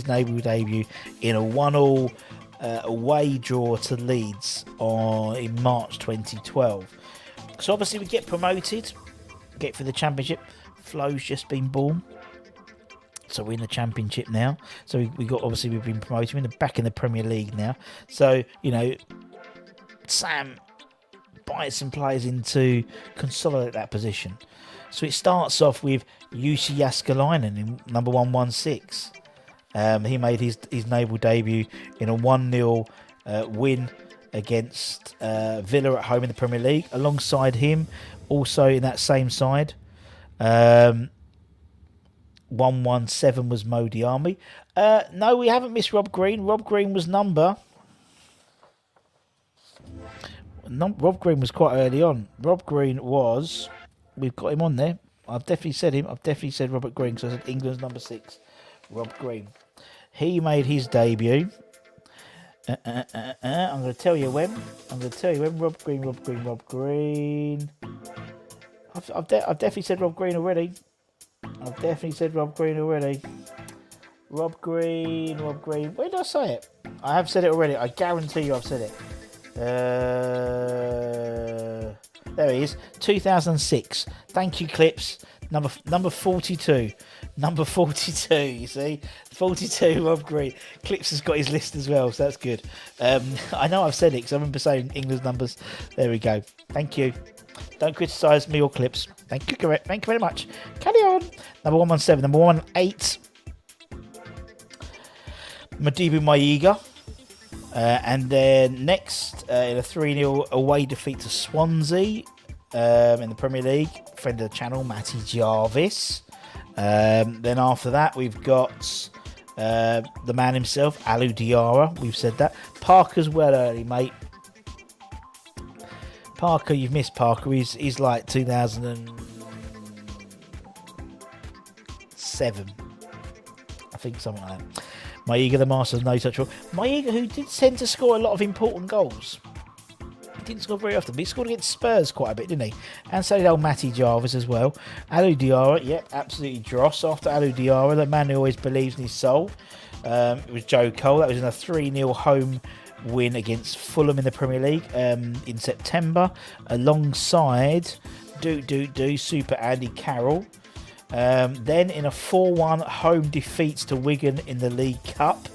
naval debut in a 1-1 away draw to Leeds in March 2012. So obviously we get promoted, get for the Championship. Flo's just been born. So we're in the Championship now. So we've been promoted. We're back in the Premier League now. So, Sam buys some players in to consolidate that position. So it starts off with Jussi Jääskeläinen in number 116. He made his naval debut in a 1-0 win against Villa at home in the Premier League. Alongside him, also in that same side, 117 was Mo Diarmi. No, we haven't missed Rob Green. Rob Green was Rob Green was quite early on. Rob Green was... We've got him on there. I've definitely said him. I've definitely said Robert Green. So I said England's number 6. Rob Green. He made his debut. I'm going to tell you when. Rob Green. I've definitely said Rob Green already. Rob Green. Where did I say it? I have said it already. I guarantee you I've said it. There he is. 2006. Thank you, Clips. Number 42. Number 42, you see? 42, Rob Green. Clips has got his list as well, so that's good. I know I've said it because I remember saying England's numbers. There we go. Thank you. Don't criticise me or Clips. Thank you, correct. Thank you very much. Carry on. Number 117. Number 118. Modibo Maiga. And then next, in a 3-0 away defeat to Swansea in the Premier League, friend of the channel, Matty Jarvis. Then after that, we've got the man himself, Alou Diarra. We've said that. Parker's well early, mate. Parker, you've missed Parker. He's like 2007. I think something like that. Maiga, the master of no touch rule. Maiga, who did tend to score a lot of important goals. He didn't score very often, but he scored against Spurs quite a bit, didn't he? And so did old Matty Jarvis as well. Alou Diarra, yep, absolutely dross. After Alou Diarra, the man who always believes in his soul, it was Joe Cole. That was in a 3-0 home win against Fulham in the Premier League in September, alongside Super Andy Carroll. Then in a 4-1 home defeat to Wigan in the League Cup,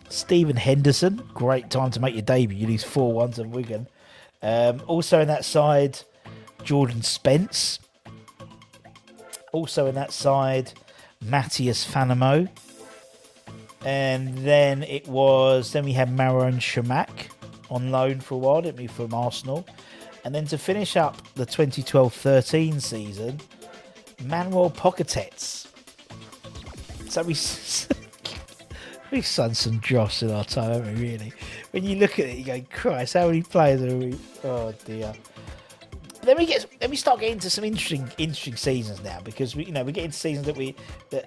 Stephen Henderson, great time to make your debut. You lose 4-1 to Wigan. Also in that side, Jordan Spence. Also in that side, Matthias Fanamo. And then we had Marouane Chamakh on loan for a while, didn't we, from Arsenal. And then to finish up the 2012-13 season, Manuel Pogatetz. So we've done some dross in our time, haven't we, really? When you look at it, you go, Christ, how many players are we? Oh, dear. Let me start getting into some interesting seasons now, because we get into seasons that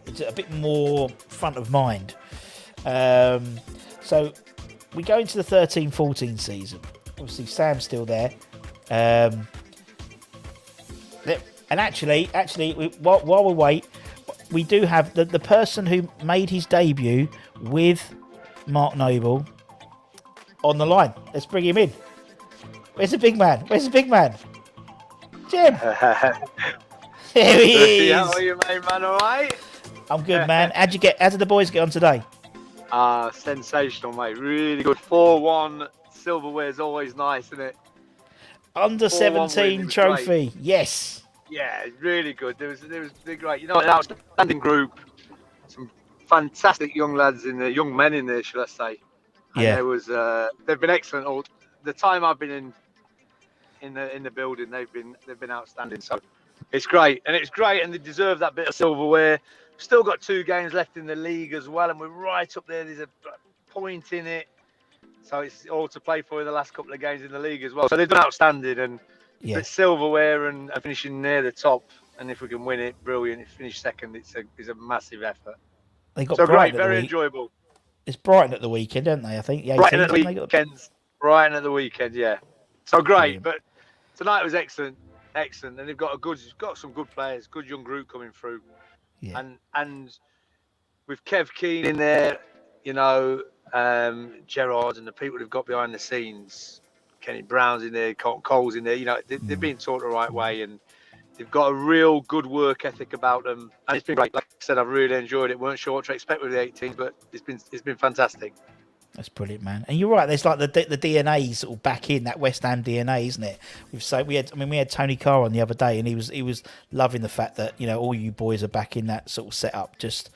it's a bit more front of mind. So we go into the 13-14 season. Obviously, Sam's still there. And actually, while we wait, we do have the person who made his debut with Mark Noble on the line. Let's bring him in. Where's the big man? Jim! There he is! How are you, mate, man? All right? I'm good, man. How did the boys get on today? Sensational, mate. Really good. 4-1 silverware is always nice, isn't it? Under 17 trophy. Great. Yes. Yeah, really good. There was great. An outstanding group. some fantastic young lads young men in there, shall I say? And Yeah. there was they've been excellent all the time I've been in the building. They've been outstanding. So it's great, and they deserve that bit of silverware. Still got 2 games left in the league as well, and we're right up there. There's a point in it, so it's all to play for in the last couple of games in the league as well. So they've done outstanding, and Yeah. it's silverware and finishing near the top. And if we can win it, brilliant. If we finish second, it's a massive effort. They got So great, Brighton very enjoyable. It's Brighton at the weekend, don't they? I think. The 18th, Brighton at the haven't they got- weekends. Brighton at the weekend, yeah. So great, Brilliant. but tonight was excellent, and they've got some good players, good young group coming through, Yeah. and with Kev Keane in there, you know, Gerrard and the people they've got behind the scenes, Kenny Brown's in there, Colton Cole's in there, you know, they're being taught the right way, and they've got a real good work ethic about them, and it's been great. Like I said, I've really enjoyed it. Weren't sure what to expect with the 18s, but it's been fantastic. That's brilliant, man. And you're right. There's like the DNA sort of back in that West Ham DNA, isn't it? We had Tony Carr on the other day, and he was loving the fact that, you know, all you boys are back in that sort of setup. Just,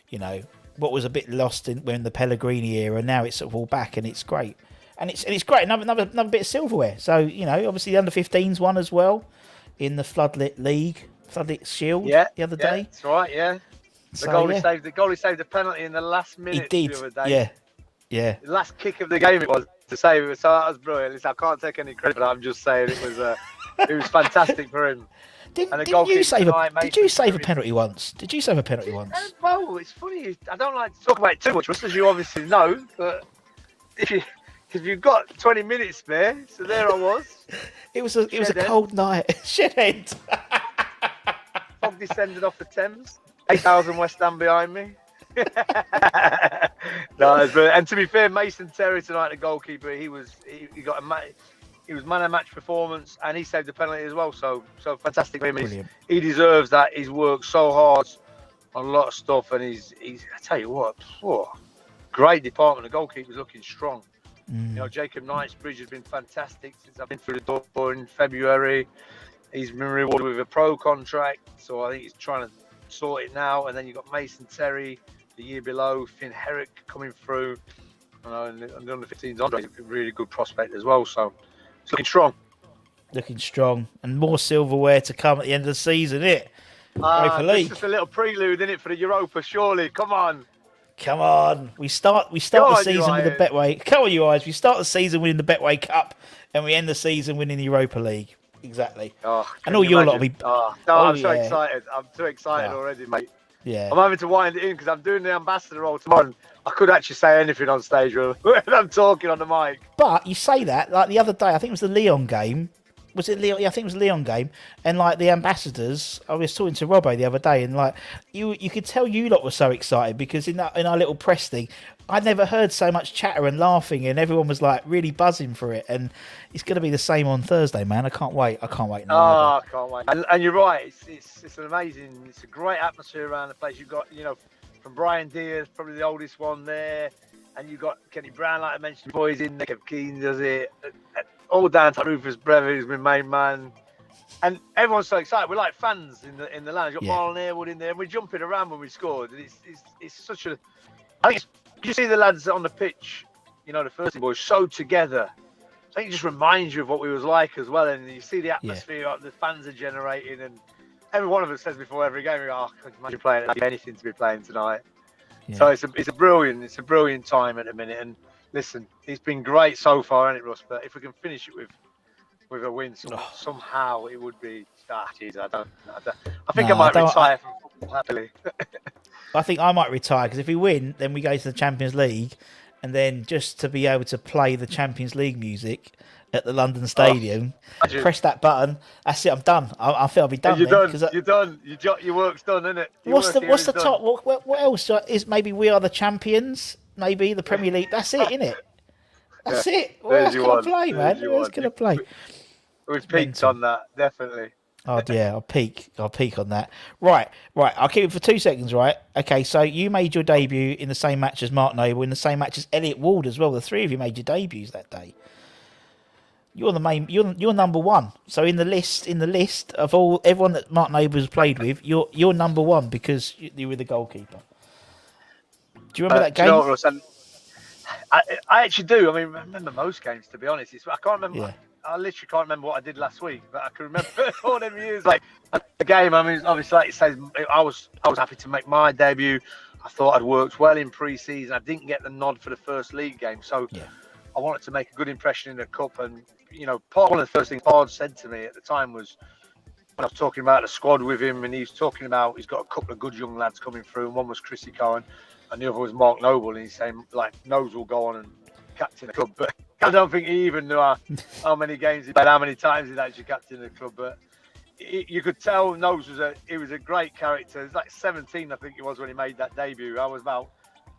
you know, what was a bit lost when the Pellegrini era, now it's sort of all back, and it's great. And it's great. Another bit of silverware. So, you know, obviously the under-15s won as well in the Floodlit League, Floodlit Shield the other day. That's right. Yeah. The goalie saved the penalty in the last minute. He did. The other day. Yeah. The last kick of the game it was to save it. So that was brilliant. Listen, I can't take any credit for that. I'm just saying it was fantastic for him. Did you save a penalty once? Did you save a penalty once? Well, it's funny. I don't like to talk about it too much, as you obviously know. But if you've got 20 minutes spare, so there I was. It was a cold night. Shedhead. Fog descended off the Thames. 8,000 West Ham behind me. And to be fair, Mason Terry tonight, the goalkeeper, he was man of match performance, and he saved the penalty as well. So fantastic for him. He deserves that. He's worked so hard on a lot of stuff, and he's I tell you what, great department. The goalkeeper's looking strong. You know, Jacob Knightsbridge has been fantastic since I've been through the door in February. He's been rewarded with a pro contract, so I think he's trying to sort it now. And then you've got Mason Terry the year below, Finn Herrick coming through, and the under-15s Andre, a really good prospect as well. So it's looking strong. And more silverware to come at the end of the season, isn't it? It's just a little prelude, isn't it, for the Europa? Surely, come on. We start the season with the Betway. Come on, you guys. We start the season winning the Betway Cup, and we end the season winning the Europa League. Exactly. And all your lot will be. I'm so excited. I'm too excited already, mate. Yeah. I'm having to wind it in because I'm doing the ambassador role tomorrow. And I could actually say anything on stage when I'm talking on the mic. But you say that, like the other day, I think it was the Leon game. Was it Leon? Yeah, I think it was the Leon game. And like the ambassadors, I was talking to Robbo the other day, and like you could tell you lot were so excited because in our little press thing, I'd never heard so much chatter and laughing, and everyone was like really buzzing for it. And it's going to be the same on Thursday, man. I can't wait. I can't wait. And you're right. It's an amazing. It's a great atmosphere around the place. You've got, you know, from Brian Diaz, probably the oldest one there, and you've got Kenny Brown, like I mentioned, boys in there. Kev Keane does it. All down to Rufus Brevin, who's my main man, and everyone's so excited. We're like fans in the lounge. You've got Marlon Airwood in there, and we're jumping around when we scored. And it's such a. I think you see the lads on the pitch, you know, the first team boys, so together. I think it just reminds you of what we was like as well, and you see the atmosphere the fans are generating, and every one of us says before every game, we go, "Oh, I can imagine playing anything to be playing tonight." Yeah. So it's a brilliant time at the minute, and. Listen, it's been great so far, hasn't it, Russ? But if we can finish it with a win somehow, it would be. I think I might retire from football happily. I think I might retire because if we win, then we go to the Champions League, and then just to be able to play the Champions League music at the London Stadium, press that button. That's it. I'm done. I feel I'll be done. You're done. Your work's done, isn't it? What's the top? What else is? Maybe We Are the Champions. Maybe the Premier League. That's it, isn't it? That's it. Who else can I play, man? Who else can I play? We've peaked on that, definitely. Oh yeah, I'll peak on that. Right. I'll keep it for 2 seconds. Right. Okay. So you made your debut in the same match as Mark Noble, in the same match as Elliot Ward as well. The three of you made your debuts that day. You're the main. You're number one. So in the list of everyone that Mark Noble has played with, you're number one because you were the goalkeeper. Do you remember that Do you game? know what, Russ? And I actually do. I mean, I remember most games, to be honest. I can't remember. Yeah. I literally can't remember what I did last week, but I can remember all them years. Like the game. I mean, obviously, like it says, I was happy to make my debut. I thought I'd worked well in pre-season. I didn't get the nod for the first league game, so Yeah. I wanted to make a good impression in the cup. And one of the first things Pard said to me at the time was, when I was talking about the squad with him, and he was talking about he's got a couple of good young lads coming through, and one was Chrissy Cohen, and the other was Mark Noble, and he's saying like Nose will go on and captain the club, but I don't think he even knew how many games he played, how many times he'd actually captained the club. But you could tell Nose was a great character. He was like 17, I think he was when he made that debut. I was about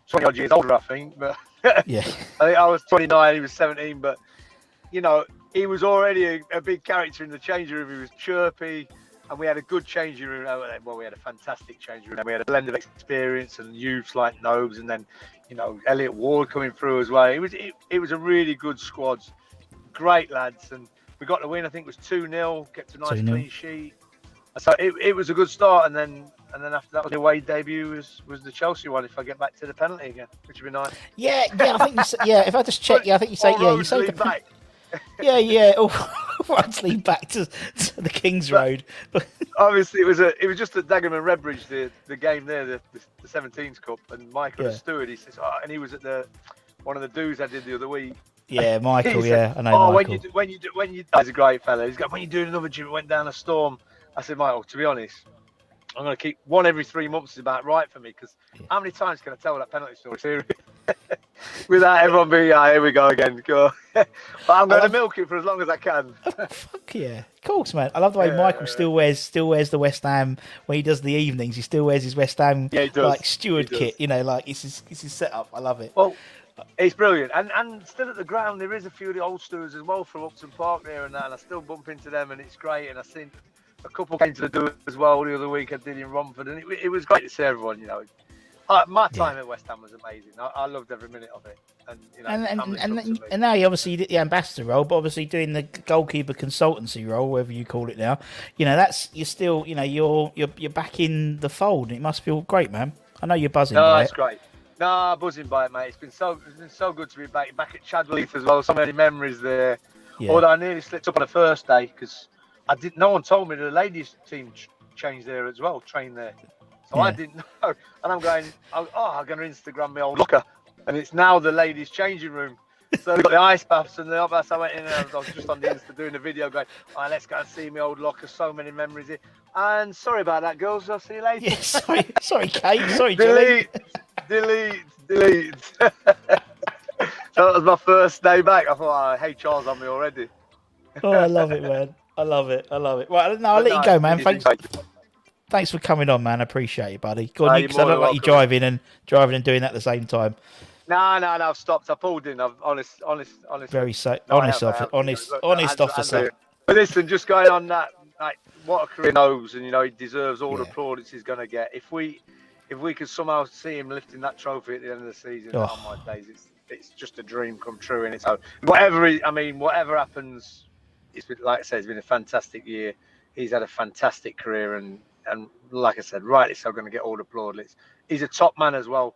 20 odd years older, I think, but Yeah. I think I was 29, he was 17, but he was already a big character in the changing room. He was chirpy, and we had a good changing room. Well, we had a fantastic changing room. We had a blend of experience and youths like Nobes, and then Elliot Ward coming through as well. It was a really good squad, great lads, and we got the win. I think it was 2-0, kept a nice 2-0. clean sheet. So it was a good start, and then after that, the away debut was the Chelsea one. If I get back to the penalty again, which would be nice. Yeah. I think you said, yeah. If I just check, yeah, I think you say All yeah. You roads say lead back. Yeah. All roads lead back to the King's Road. But Obviously, it was just at Dagenham and Redbridge, the game there, the 17s Cup, and Michael, the steward, he says, and he was at one of the do's I did the other week. yeah, Michael. He Yeah, said, I know Michael. when you, he's a great fella. He's got when you do another gym, it went down a storm. I said, Michael, to be honest, I'm going to keep one every 3 months is about right for me, because how many times can I tell that penalty story series without everyone being, here we go again. Go. But I'm going to milk it for as long as I can. Fuck yeah, of course, man. I love the way Michael still wears the West Ham when he does the evenings. He still wears his West Ham like steward kit. Like it's his setup. I love it. Well, it's brilliant, and still at the ground there is a few of the old stewards as well from Upton Park there and that, and I still bump into them, and it's great. And I seen a couple came to the do as well the other week. I did in Romford, and it was great to see everyone. My time at West Ham was amazing. I loved every minute of it, and now you obviously did the ambassador role, but obviously doing the goalkeeper consultancy role, whatever you call it now. You're still you're back in the fold. It must feel great, man. I know you're buzzing. No, it's great. No, buzzing by it, mate. It's been so good to be back at Chadleaf as well. So many memories there. Yeah. Although I nearly slipped up on the first day because no one told me the ladies team changed there as well, trained there. So I didn't know. And I'm going, I'm going to Instagram my old locker. And it's now the ladies changing room. So we've got the ice baths and the hot baths. I went in and I was just on the Insta doing a video going, all right, let's go and see my old locker. So many memories here. And sorry about that, girls. I'll see you later. Yeah, sorry, Kate. Sorry, Julie. Delete. So that was my first day back. I thought, HR's on me already. Oh, I love it, man. I love it. Right, no, I'll let you go, man. Thanks for coming on, man. I appreciate it, buddy. Go on, because I don't like you driving and doing that at the same time. No, I've stopped. I pulled in. I've honest. Very honest officer. But listen, just going on that, like, what a career knows, and he deserves all the plaudits he's going to get. If we could somehow see him lifting that trophy at the end of the season, on my days, it's just a dream come true. And so whatever happens, it's been, like I said, it's been a fantastic year. He's had a fantastic career, and like I said, rightly so, going to get all the plaudits. He's a top man as well.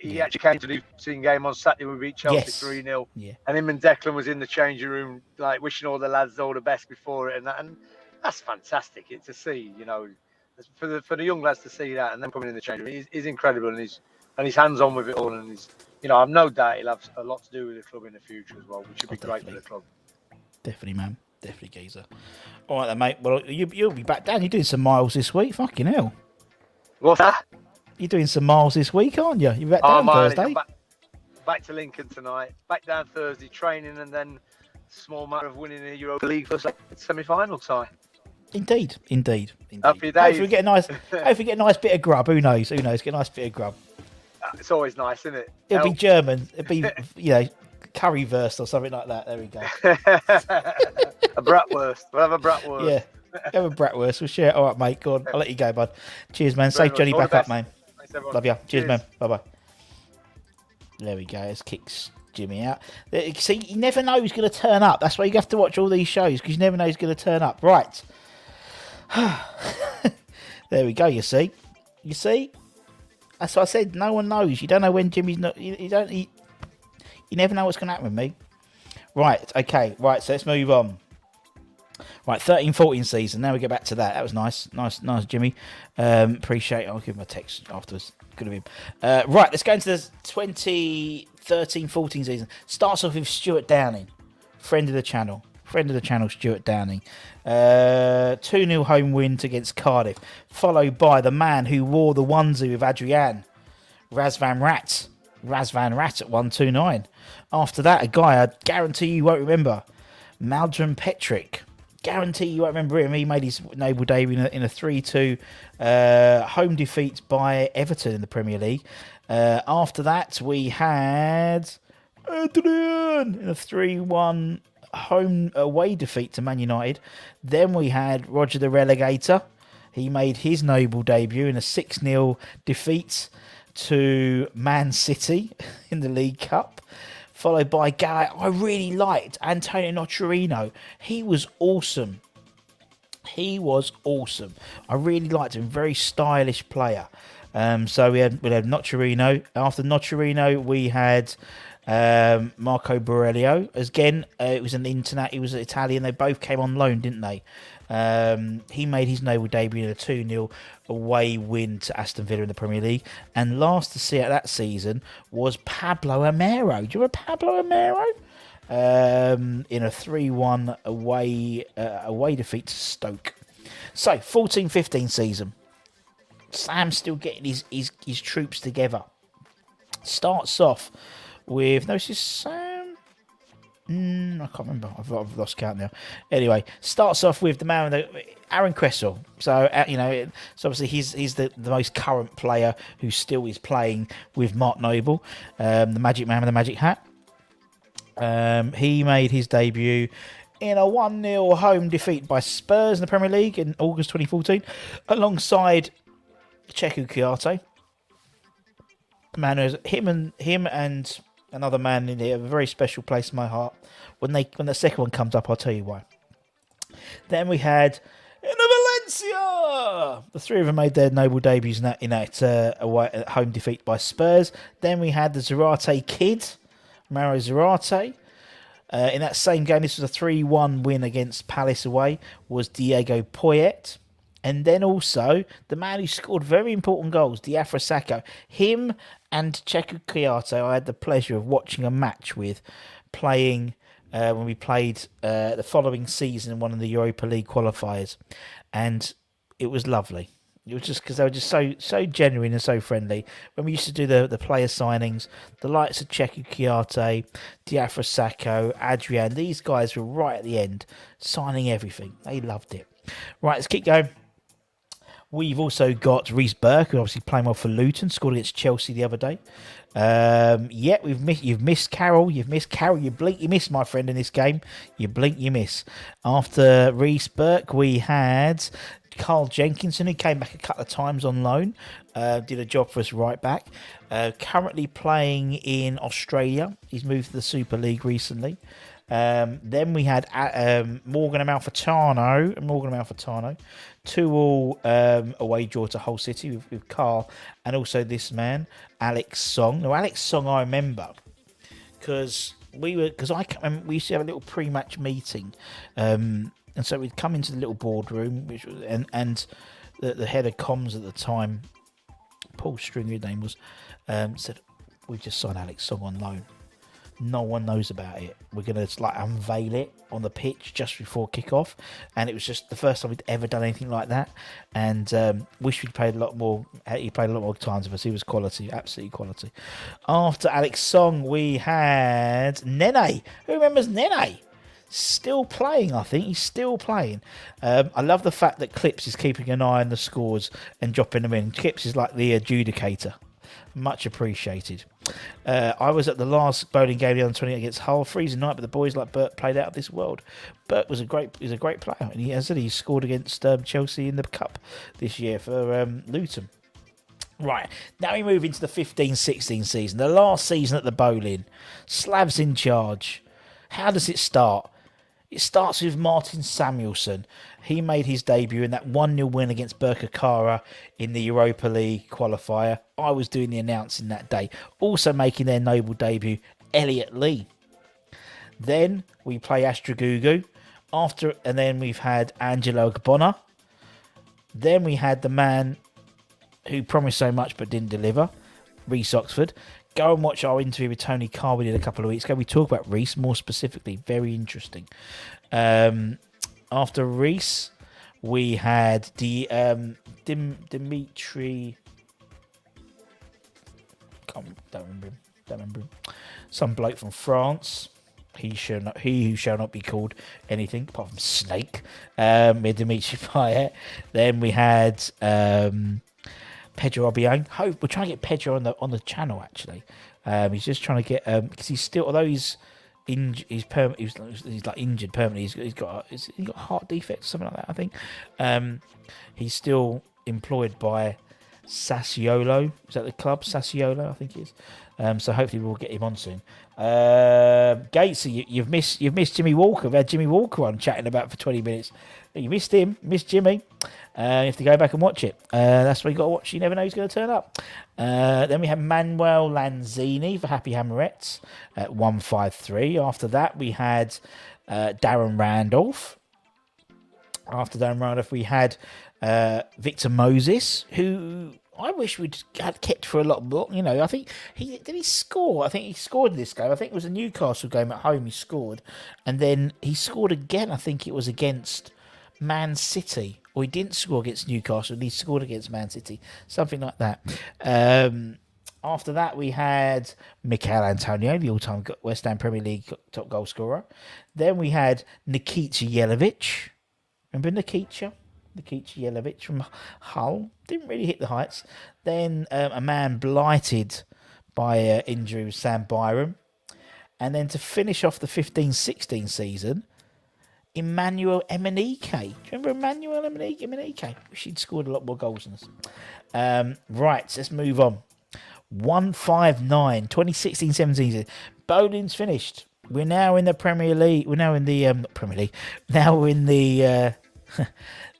He actually came to the team game on Saturday. We beat Chelsea 3-0. Yeah. And him and Declan was in the changing room, like wishing all the lads all the best before it, and that's fantastic. It's to see, for the young lads to see that, and then coming in the changing room, he's incredible, and he's hands on with it all, and I've no doubt he'll have a lot to do with the club in the future as well, which would be great for the club. Definitely, man. Definitely, geezer. All right, then, mate. Well, you'll be back down. You're doing some miles this week. Fucking hell. What's that? You're doing some miles this week, aren't you? You're back down Thursday. Back to Lincoln tonight. Back down Thursday, training, and then small matter of winning the Europa League first semi-final tie. Indeed. Happy days. Hopefully we get a nice bit of grub. Who knows? Get a nice bit of grub. It's always nice, isn't it? It'll be German. It'll be currywurst or something like that. There we go. A bratwurst. We'll have a bratwurst. Yeah. Have a bratwurst. We'll share it. All right, mate. Go on. I'll let you go, bud. Cheers, man. Safe journey back up, man. Thanks, everyone. Love you. Cheers, man. Bye-bye. There we go. Let's kicks Jimmy out. See, you never know who's going to turn up. That's why you have to watch all these shows, because you never know who's going to turn up. Right. There we go. You see? That's what I said. No one knows. You don't know when Jimmy's not. You don't. You never know what's going to happen with me. Right. Okay. Right. So let's move on. Right. 13-14 season. Now we get back to that. That was nice. Nice, Jimmy. Appreciate it. I'll give him a text afterwards. Good of him. Right. Let's go into the 2013-14 season. Starts off with Stuart Downing, friend of the channel, Stuart Downing. 2-0 home win against Cardiff, followed by the man who wore the onesie with Adrian, Raz Van Rat at 129. After that, a guy I guarantee you won't remember, Maldron Petrick. Guarantee you won't remember him. He made his noble debut in a 3-2 home defeat by Everton in the Premier League. After that, we had Adrian in a 3-1 home away defeat to Man United. Then we had Roger the Relegator. He made his noble debut in a 6-0 defeat to Man City in the League Cup. Followed by a guy I really liked, Antonio Nocerino. He was awesome. I really liked him. Very stylish player. So we had Nocerino. After Nocerino, we had Marco Borello. Again, it was an internet. He was Italian. They both came on loan, didn't they? He made his noble debut in a 2-0 away win to Aston Villa in the Premier League. And last to see it that season was Pablo Amaro. Do you remember Pablo Amaro? In a 3-1 away defeat to Stoke. So, 14-15 season. Sam's still getting his troops together. Starts off with... No, this is Sam... I can't remember. I've lost count now. Anyway, starts off with the man, Aaron Cresswell. So so obviously he's the most current player who still is playing with Mark Noble, the Magic Man with the Magic Hat. He made his debut in a 1-0 home defeat by Spurs in the Premier League in August 2014, alongside Cheku Kouyaté. Man, him and another man in there, a very special place in my heart. When the second one comes up, I'll tell you why. Then we had Valencia. The three of them made their noble debuts in that away home defeat by Spurs. Then we had the Zarate kid, Mauro Zarate. In that same game, this was a 3-1 win against Palace away, was Diego Poyet. And then also, the man who scored very important goals, Diafra Sakho. Him and Cheku Kouyaté, I had the pleasure of watching a match with, playing when we played the following season in one of the Europa League qualifiers. And it was lovely. It was just because they were just so genuine and so friendly. When we used to do the player signings, the likes of Cheku Kouyaté, Diafra Sakho, Adrian, these guys were right at the end, signing everything. They loved it. Right, let's keep going. We've also got Reece Burke, who obviously playing well for Luton, scored against Chelsea the other day. You've missed Carroll. You blink, you miss, my friend, in this game. You blink, you miss. After Reece Burke, we had Carl Jenkinson, who came back a couple of times on loan. Did a job for us right back. Currently playing in Australia. He's moved to the Super League recently. Then we had Morgan Amalfitano. 2-2 away draw to Hull City with Carl, and also this man, Alex Song. Now, Alex Song, I remember because we used to have a little pre-match meeting, and so we'd come into the little boardroom, and the head of comms at the time, Paul Stringer, his name was, said, "We've just signed Alex Song on loan. No one knows about it. We're going to unveil it on the pitch just before kick-off." And it was just the first time we'd ever done anything like that. And wish we'd played a lot more. He played a lot more times with us. He was quality, absolutely quality. After Alex Song, we had Nene. Who remembers Nene? Still playing, I think. He's still playing. I love the fact that Clips is keeping an eye on the scores and dropping them in. Clips is like the adjudicator. Much appreciated. I was at the last bowling game the under-20 against Hull, freezing night, but the boys like Bert played out of this world. Bert was a great player, and he scored against Chelsea in the cup this year for Luton. Right, now we move into the 15-16 season, the last season at the bowling. Slav's in charge. How does it start? It starts with Martin Samuelsson. He made his debut in that 1-0 win against Birkirkara in the Europa League qualifier. I was doing the announcing that day. Also making their noble debut, Elliot Lee. Then we play Astragugu. And then we've had Angelo Gbona. Then we had the man who promised so much but didn't deliver, Reece Oxford. Go and watch our interview with Tony Carr we did a couple of weeks ago. We talk about Reece more specifically. Very interesting. After Reece, we had the Dimitri. Don't remember him. Some bloke from France. He who shall not be called anything apart from Snake. With Dimitri Payet. Then we had Pedro Obiang. We're trying to get Pedro on the channel actually. He's just trying to get because he's still, although he's injured, he's like injured permanently. He's got a heart defect or something like that. I think he's still employed by Sassuolo. Is that the club? Sassuolo, I think it is. So hopefully we'll get him on soon. Gates, you've missed Jimmy Walker. We've had Jimmy Walker on chatting about for 20 minutes. You missed him, missed Jimmy. You have to go back and watch it. That's what you got to watch. You never know who's going to turn up. Then we had Manuel Lanzini for Happy Hammerettes at 153. After that, we had Darren Randolph. After Darren Randolph, we had Victor Moses, who I wish we'd had kept for a lot more. You know, I think he score? I think he scored in this game. I think it was a Newcastle game at home he scored. And then he scored again. I think it was against Man City. Or he didn't score against Newcastle, and he scored against Man City. Something like that. After that, we had Mikel Antonio, the all-time West Ham Premier League top goal scorer. Then we had Nikita Jelavic. Remember Nikita? Nikita Jelavic from Hull. Didn't really hit the heights. Then a man blighted by injury was Sam Byram. And then to finish off the 15-16 season, Emmanuel Emenike. Do you remember Emmanuel Emenike? Wish he'd scored a lot more goals than us. Right, let's move on. 159, 2016-17. Bowling's finished. We're now in the Premier League. We're now in the Premier League. Now we're in the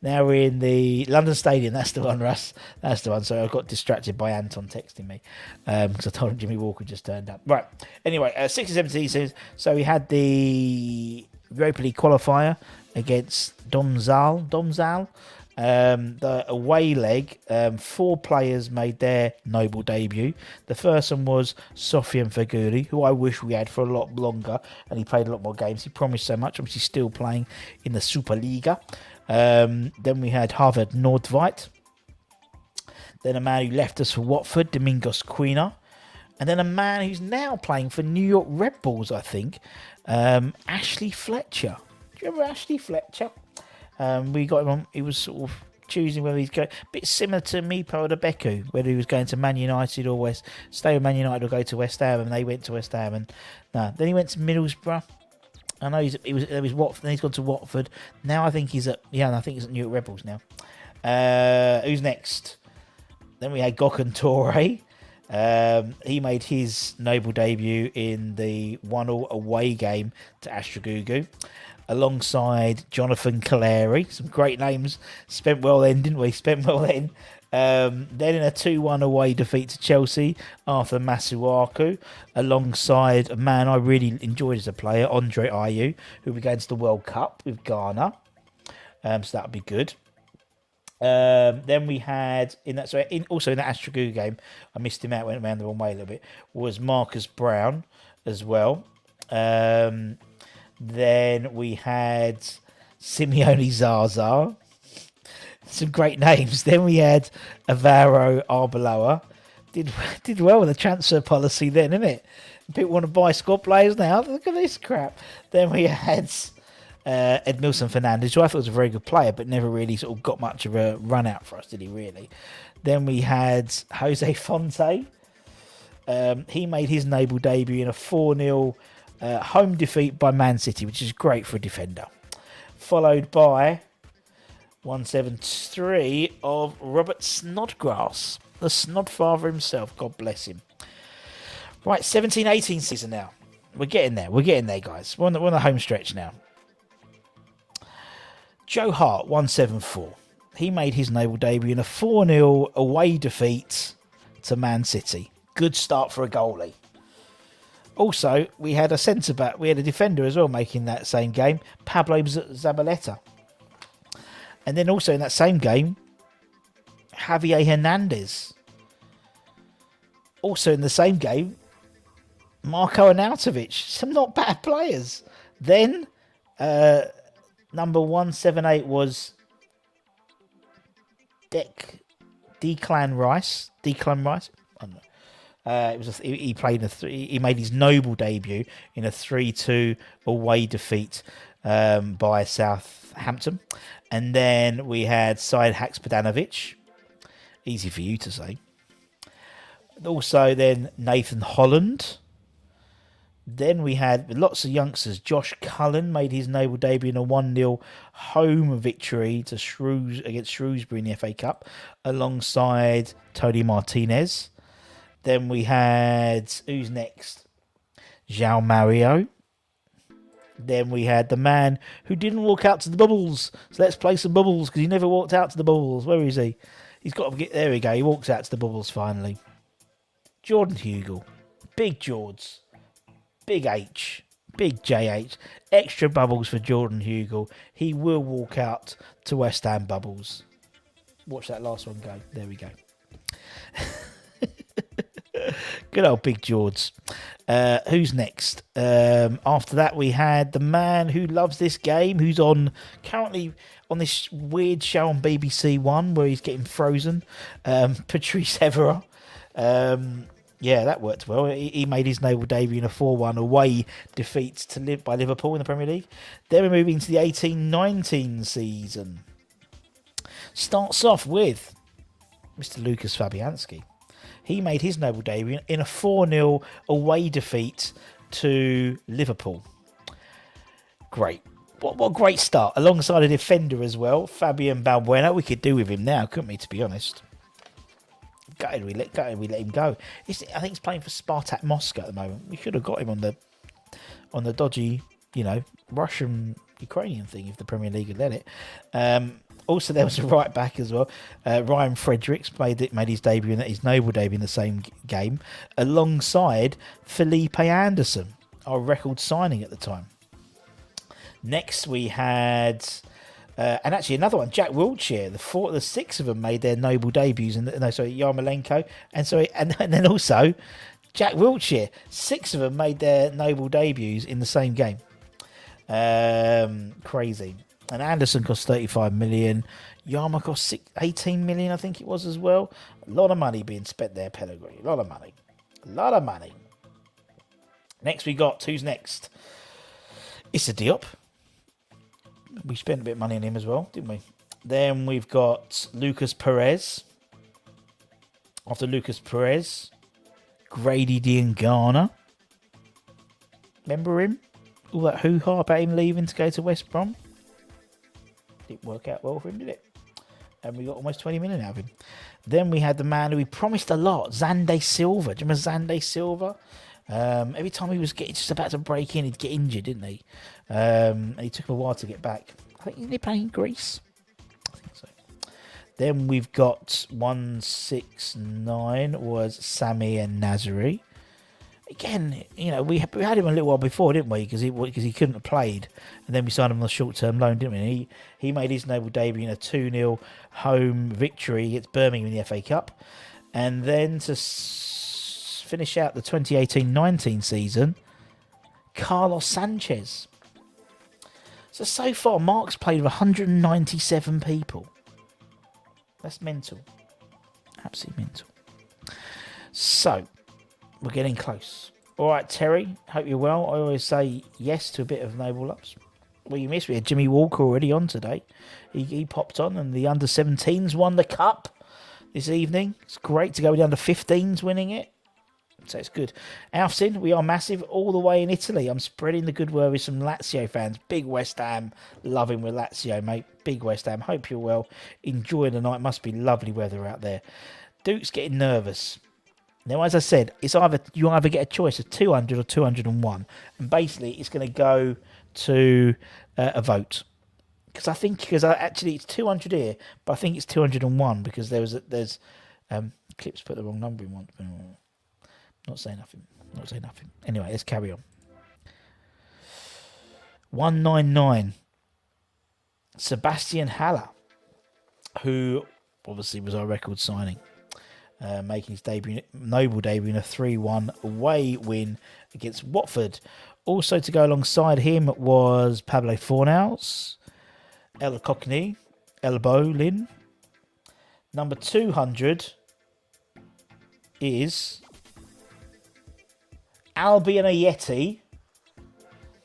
now we're in the London Stadium. That's the one, Russ. That's the one. So I got distracted by Anton texting me because I told him Jimmy Walker just turned up. Right. Anyway, 16-17. So we had the Europa League qualifier against Domzal. The away leg, 4 players made their noble debut. The first one was Sofian Feghouli, who I wish we had for a lot longer, and he played a lot more games. He promised so much. Obviously still playing in the Superliga. Then we had Harvard Nordtveit. Then a man who left us for Watford, Domingos Quina. And then a man who's now playing for New York Red Bulls, I think, Ashley Fletcher. Do you remember Ashley Fletcher? We got him on. He was sort of choosing whether he's going. A bit similar to Mipo Debeku, whether he was going to Man United or stay with Man United or go to West Ham, and they went to West Ham. And no, then he went to Middlesbrough. I know he was Watford. Then he's gone to Watford. Now I think he's at I think he's at New York Red Bulls now. Who's next? Then we had Gokhan Toure. He made his noble debut in the 1-1 away game to Astragugu, alongside Jonathan Kaleri. Some great names. Spent well then, didn't we? Then in a 2-1 away defeat to Chelsea, Arthur Masuaku, alongside a man I really enjoyed as a player, Andre Ayew, who will be going to the World Cup with Ghana. So that would be good. Then we had also in that Astragugu game, I missed him out, went around the wrong way a little bit, was Marcus Brown as well. Then we had Simeone Zaza. Some great names. Then we had Alvaro Arbeloa. Did well with the transfer policy then, isn't it? People want to buy squad players now. Look at this crap. Then we had Edmilson Fernandez, who I thought was a very good player, but never really sort of got much of a run out for us, did he really? Then we had Jose Fonte. He made his noble debut in a 4-0 home defeat by Man City, which is great for a defender. Followed by 173 of Robert Snodgrass, the Snodfather himself. God bless him. Right, 17-18 season now. We're getting there, guys. We're on the home stretch now. Joe Hart, 174. He made his Noble debut in a 4-0 away defeat to Man City. Good start for a goalie. Also, we had a centre-back, we had a defender as well making that same game, Pablo Zabaleta. And then also in that same game, Javier Hernandez. Also in the same game, Marko Arnautovic. Some not bad players. Then, number 178 was Declan Rice. I don't know. He played he made his Noble debut in a 3-2 away defeat by Southampton. And then we had Syed Haksabanovic. Easy for you to say. Also then Nathan Holland. Then we had lots of youngsters. Josh Cullen made his Noble debut in a 1-0 home victory to against Shrewsbury in the FA Cup alongside Tony Martinez. Then we had, who's next? João Mario. Then we had the man who didn't walk out to the bubbles. So let's play some bubbles because he never walked out to the bubbles. Where is he? He's got to get, there we go. He walks out to the bubbles finally. Jordan Hugill. Big George. Big H. Big JH. Extra bubbles for Jordan Hugill. He will walk out to West Ham bubbles. Watch that last one go. There we go. Good old Big George. Who's next? After that, we had the man who loves this game, who's currently on this weird show on BBC One where he's getting frozen. Patrice Evra. Yeah, that worked well. He made his Noble debut in a 4-1 away defeat by Liverpool in the Premier League. Then we're moving to the 18-19 season. Starts off with Mr. Lucas Fabianski. He made his Noble debut in a 4-0 away defeat to Liverpool. Great. What a great start. Alongside a defender as well, Fabian Balbuena. We could do with him now, couldn't we, to be honest? Gutted we let him go. I think he's playing for Spartak Moscow at the moment. We should have got him on the dodgy, Russian-Ukrainian thing if the Premier League had let it. Also, there was a right back as well. Ryan Fredericks made his debut, his Noble debut in the same game, alongside Felipe Anderson, our record signing at the time. Next, we had, and actually another one, Jack Wilshere. The six of them made their Noble debuts, Yarmolenko, and then also Jack Wilshere. 6 of them made their Noble debuts in the same game. Crazy. And Anderson cost 35 million. Yarmo cost 18 million, I think it was as well. A lot of money being spent there, Pellegrini. A lot of money. Next we got, who's next? Issa Diop. We spent a bit of money on him as well, didn't we? Then we've got Lucas Perez. After Lucas Perez, Grady Diangana. Remember him? All that hoo-ha about him leaving to go to West Brom. Didn't work out well for him, did it? And we got almost 20 million out of him. Then we had the man who we promised a lot, Xande Silva. Do you remember Xande Silva? Every time he was just about to break in, he'd get injured, didn't he? And he took him a while to get back. I think he played in Greece. I think so. Then we've got 169 was Sami and Nazari. Again, we had him a little while before, didn't we? Because he couldn't have played, and then we signed him on a short-term loan, didn't we? He made his Noble debut in a 2-0 home victory against Birmingham in the FA Cup, and then to finish out the 2018-19 season, Carlos Sanchez. So far, Mark's played with 197 people. That's mental, absolutely mental. So. We're getting close. All right, Terry, hope you're well. I always say yes to a bit of Noble Ups. Well, you missed. We had Jimmy Walker already on today. He popped on, and the under-17s won the cup this evening. It's great to go with the under-15s winning it. So it's good. Alfsin, we are massive all the way in Italy. I'm spreading the good word with some Lazio fans. Big West Ham. Loving with Lazio, mate. Big West Ham. Hope you're well. Enjoy the night. Must be lovely weather out there. Duke's getting nervous. Now, as I said, you either get a choice of 200 or 201. And basically, it's going to go to a vote. because actually it's 200 here, but I think it's 201 because there's Clips put the wrong number in one. Not saying nothing. Not saying nothing. Anyway, let's carry on. 199. Sebastian Haller, who obviously was our record signing, making his noble debut in a 3-1 away win against Watford. Also to go alongside him was Pablo Fornals, Ella Cockney, Elbow Lynn. Number 200 is Albion Ayeti.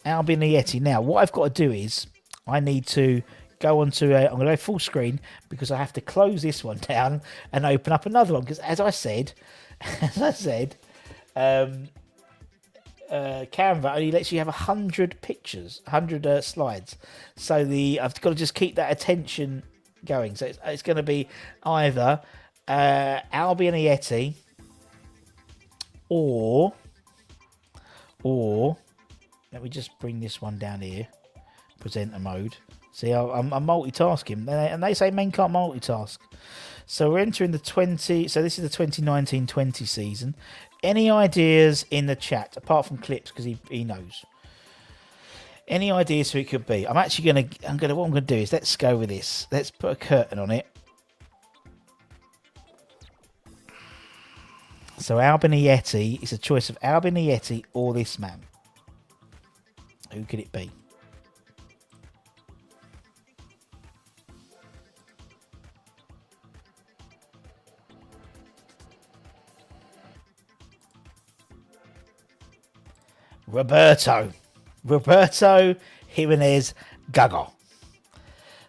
Albion Ayeti. Now, what I've got to do is I need to go onto I'm going to go full screen because I have to close this one down and open up another one because, as I said, Canva only lets you have 100 pictures, 100 slides. So I've got to just keep that attention going. So it's going to be either Albion Ayeti or let me just bring this one down here, presenter mode. See, I'm multitasking, and they say men can't multitask. So we're entering the 20. So this is the 2019-20 season. Any ideas in the chat apart from Clips because he knows? Any ideas who it could be? What I'm gonna do is let's go with this. Let's put a curtain on it. So Albion Ayeti is a choice of Albion Ayeti or this man. Who could it be? Roberto Jimenez Gago.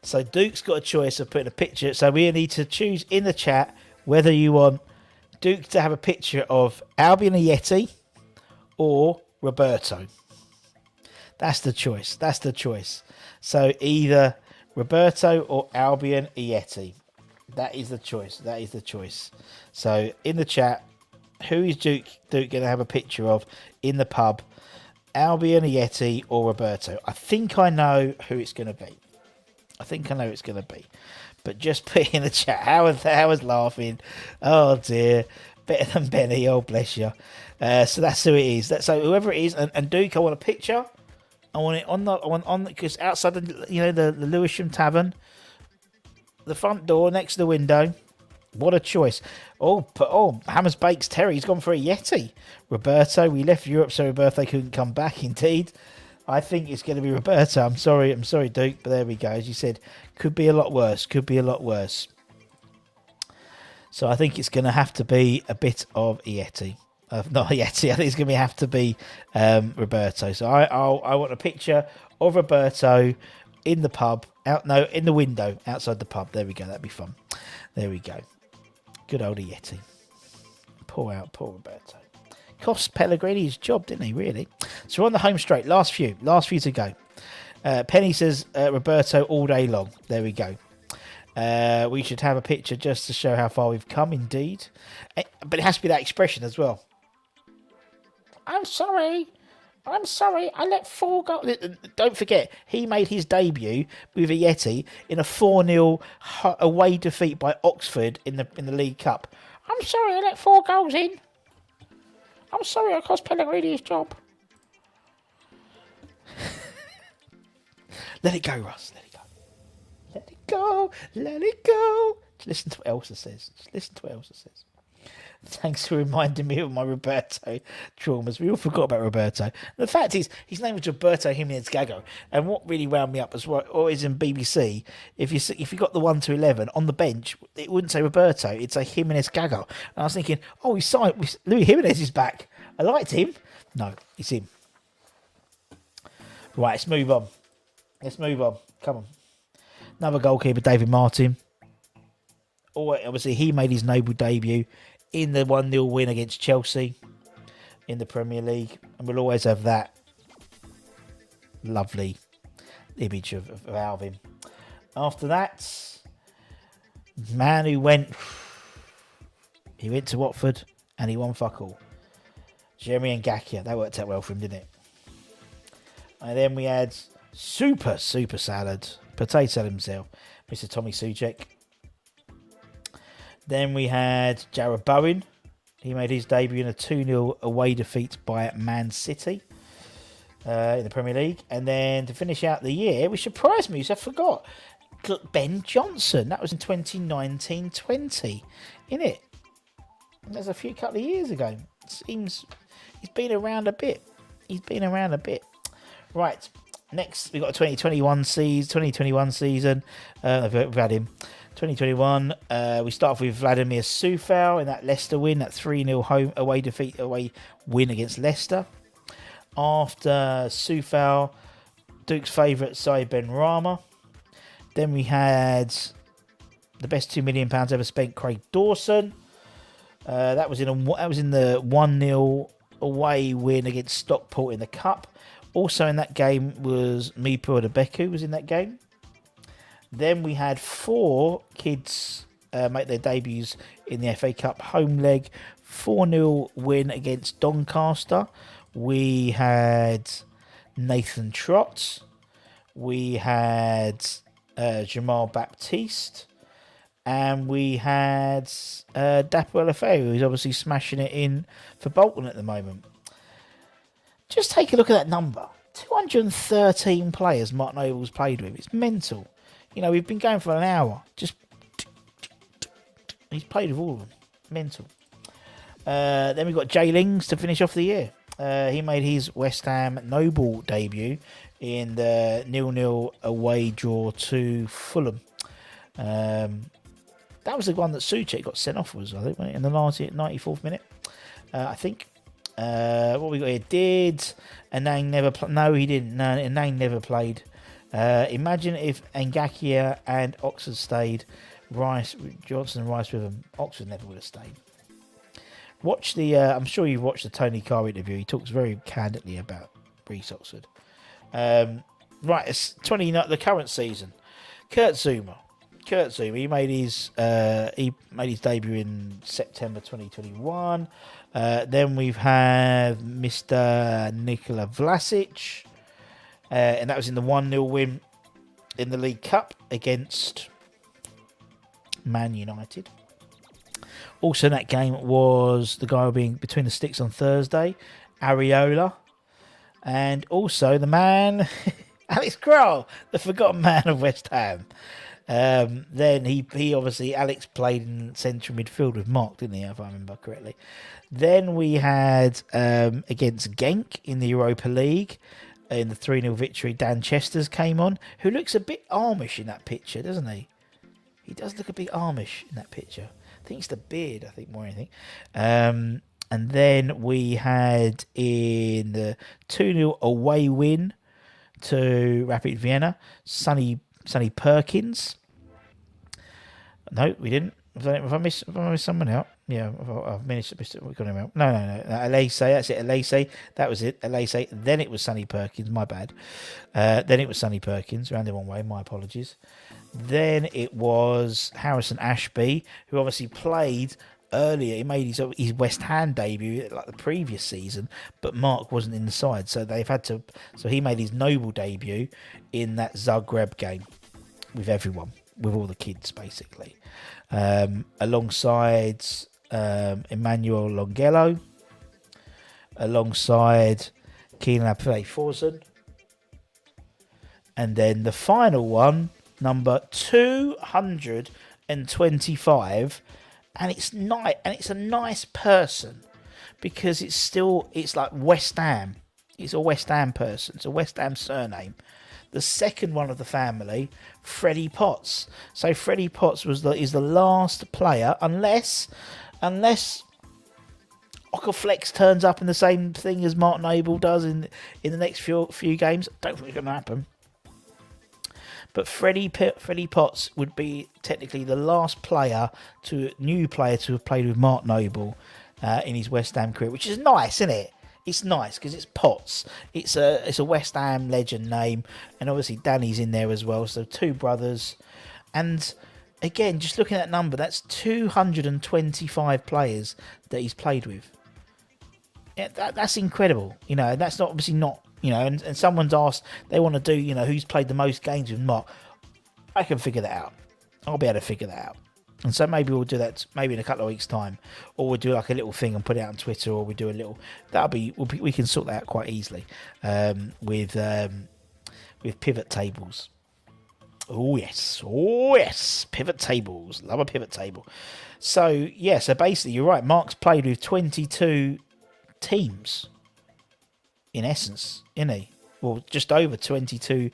So Duke's got a choice of putting a picture. So we need to choose in the chat whether you want Duke to have a picture of Albion Ayeti or Roberto. That's the choice. So either Roberto or Albion Ayeti. That is the choice. So in the chat, who is Duke going to have a picture of in the pub? Albion Ayeti or Roberto? I think I know who it's going to be. But just put it in the chat. Howard's laughing. Oh dear. Better than Benny. Oh bless you. So that's who it is. So whoever it is, and Duke, I want a picture. I want it on because outside the Lewisham Tavern, the front door next to the window. What a choice. Hammers Bakes Terry, he's gone for a Yeti. Roberto, we left Europe so Roberto couldn't come back. Indeed. I think it's going to be Roberto. I'm sorry, Duke, but there we go. As you said, could be a lot worse. So I think it's going to have to be a bit of Yeti. Not Yeti. I think it's going to have to be Roberto. So I want a picture of Roberto in the pub. In the window outside the pub. There we go. That'd be fun. There we go. Good old Yeti. Poor Roberto. Cost Pellegrini his job, didn't he, really? So we're on the home straight. Last few to go. Penny says Roberto all day long. There we go. We should have a picture just to show how far we've come, indeed. But it has to be that expression as well. I'm sorry, I let 4 goals. Don't forget, he made his debut with a Yeti in a 4-0 away defeat by Oxford in the League Cup. I'm sorry, I let 4 goals in. I'm sorry, I cost Pellegrini his job. Let it go, Russ. Let it go. Just listen to what Elsa says. Thanks for reminding me of my Roberto traumas. We all forgot about Roberto. The fact is, his name was Roberto Jimenez Gago. And what really wound me up as well, or is in BBC, if you got the 1 to 11 on the bench, it wouldn't say Roberto, it'd say Jimenez Gago. And I was thinking, he's signed. Louis Jimenez is back. I liked him. No, it's him. Right, let's move on. Come on. Another goalkeeper, David Martin. Obviously, he made his noble debut in the 1-0 win against Chelsea in the Premier League. And we'll always have that lovely image of Alvin. After that, man who went to Watford and he won fuck all. Jeremy Ngakia. That worked out well for him, didn't it? And then we had super salad. Potato himself, Mr. Tommy Soucek. Then we had Jarrod Bowen. He made his debut in a 2-0 away defeat by Man City in the Premier League. And then to finish out the year, which surprised me, because I forgot, Ben Johnson. That was in 2019-20, innit? That's a couple of years ago. Seems he's been around a bit. Right. Next, we've got a 2021 season. We've had him. 2021, we start off with Vladimir Coufal in that Leicester win, that 3-0 away win against Leicester. After Coufal, Duke's favourite Saïd Benrahma. Then we had the best £2 million ever spent, Craig Dawson. That was in the 1-0 away win against Stockport in the Cup. Also in that game was Mipur Adebeku was in that game. Then we had 4 kids make their debuts in the FA Cup home leg. 4-0 win against Doncaster. We had Nathan Trott. We had Jamal Baptiste. And we had Dapo Elefeu, who's obviously smashing it in for Bolton at the moment. Just take a look at that number. 213 players Mark Noble's played with. It's mental. You know, we've been going for an hour. He's played with all of them. Mental. Then we've got Jay Lings to finish off the year. He made his West Ham Noble debut in the 0-0 away draw to Fulham. That was the one that Soucek got sent off, was, I think, in the last 94th minute. I think. What we got here? Did Anang never play? No, he didn't. No, Anang never played. Imagine if Ngakia and Oxford stayed. Johnson and Rice with them. Oxford never would have stayed. Watch the. I'm sure you've watched the Tony Carr interview. He talks very candidly about Reece Oxford. Right, it's the current season. Kurt Zouma. He made his debut in September 2021. Then we've had Mr. Nikola Vlasic, and that was in the 1-0 win in the League Cup against Man United. Also in that game was the guy being between the sticks on Thursday, Areola, and also the man Alex Kroll, the forgotten man of West Ham. Then he obviously, Alex played in central midfield with Mark, didn't he, if I remember correctly. Then we had against Genk in the Europa League in the 3-0 victory, Dan Chesters came on, who looks a bit Amish in that picture, doesn't he? He does look a bit Amish in that picture. I think it's the beard, I think, more than anything. And then we had in the 2-0 away win to Rapid Vienna, Sonny Perkins. No, we didn't. Have I missed someone out? Yeah, I've missed we got him out. No. Elise, that's it. Elise, that was it. Elise. Then it was Sonny Perkins. My bad. Then it was Sonny Perkins. Round the wrong way. My apologies. Then it was Harrison Ashby, who obviously played earlier. He made his West Ham debut like the previous season, but Mark wasn't in the side, so they've had to. So he made his Noble debut in that Zagreb game with everyone, with all the kids basically, alongside Emmanuel Longello, alongside Keelan Apele-Forson, and then the final one, number 225, and it's nice, and it's a nice person because it's like West Ham. It's a West Ham person. It's a West Ham surname. The second one of the family, Freddie Potts. So Freddie Potts is the last player, unless Ockerflex turns up in the same thing as Mark Noble does in the next few games. I don't think it's going to happen. But Freddie Potts would be technically the last new player to have played with Mark Noble in his West Ham career, which is nice, isn't it? It's nice because it's Potts. It's a West Ham legend name, and obviously Danny's in there as well. So 2 brothers, and again, just looking at that number, that's 225 players that he's played with. Yeah, that's incredible. You know, that's obviously not. You know, and someone's asked, they want to do, who's played the most games with Mark. I can figure that out. I'll be able to figure that out. And so maybe we'll do that maybe in a couple of weeks' time, or we'll do like a little thing and put it out on Twitter, or we do a little. We can sort that out quite easily with pivot tables. Oh yes, pivot tables. Love a pivot table. So yeah, so basically you're right. Mark's played with 22 teams, in essence, isn't he? Well, just over 22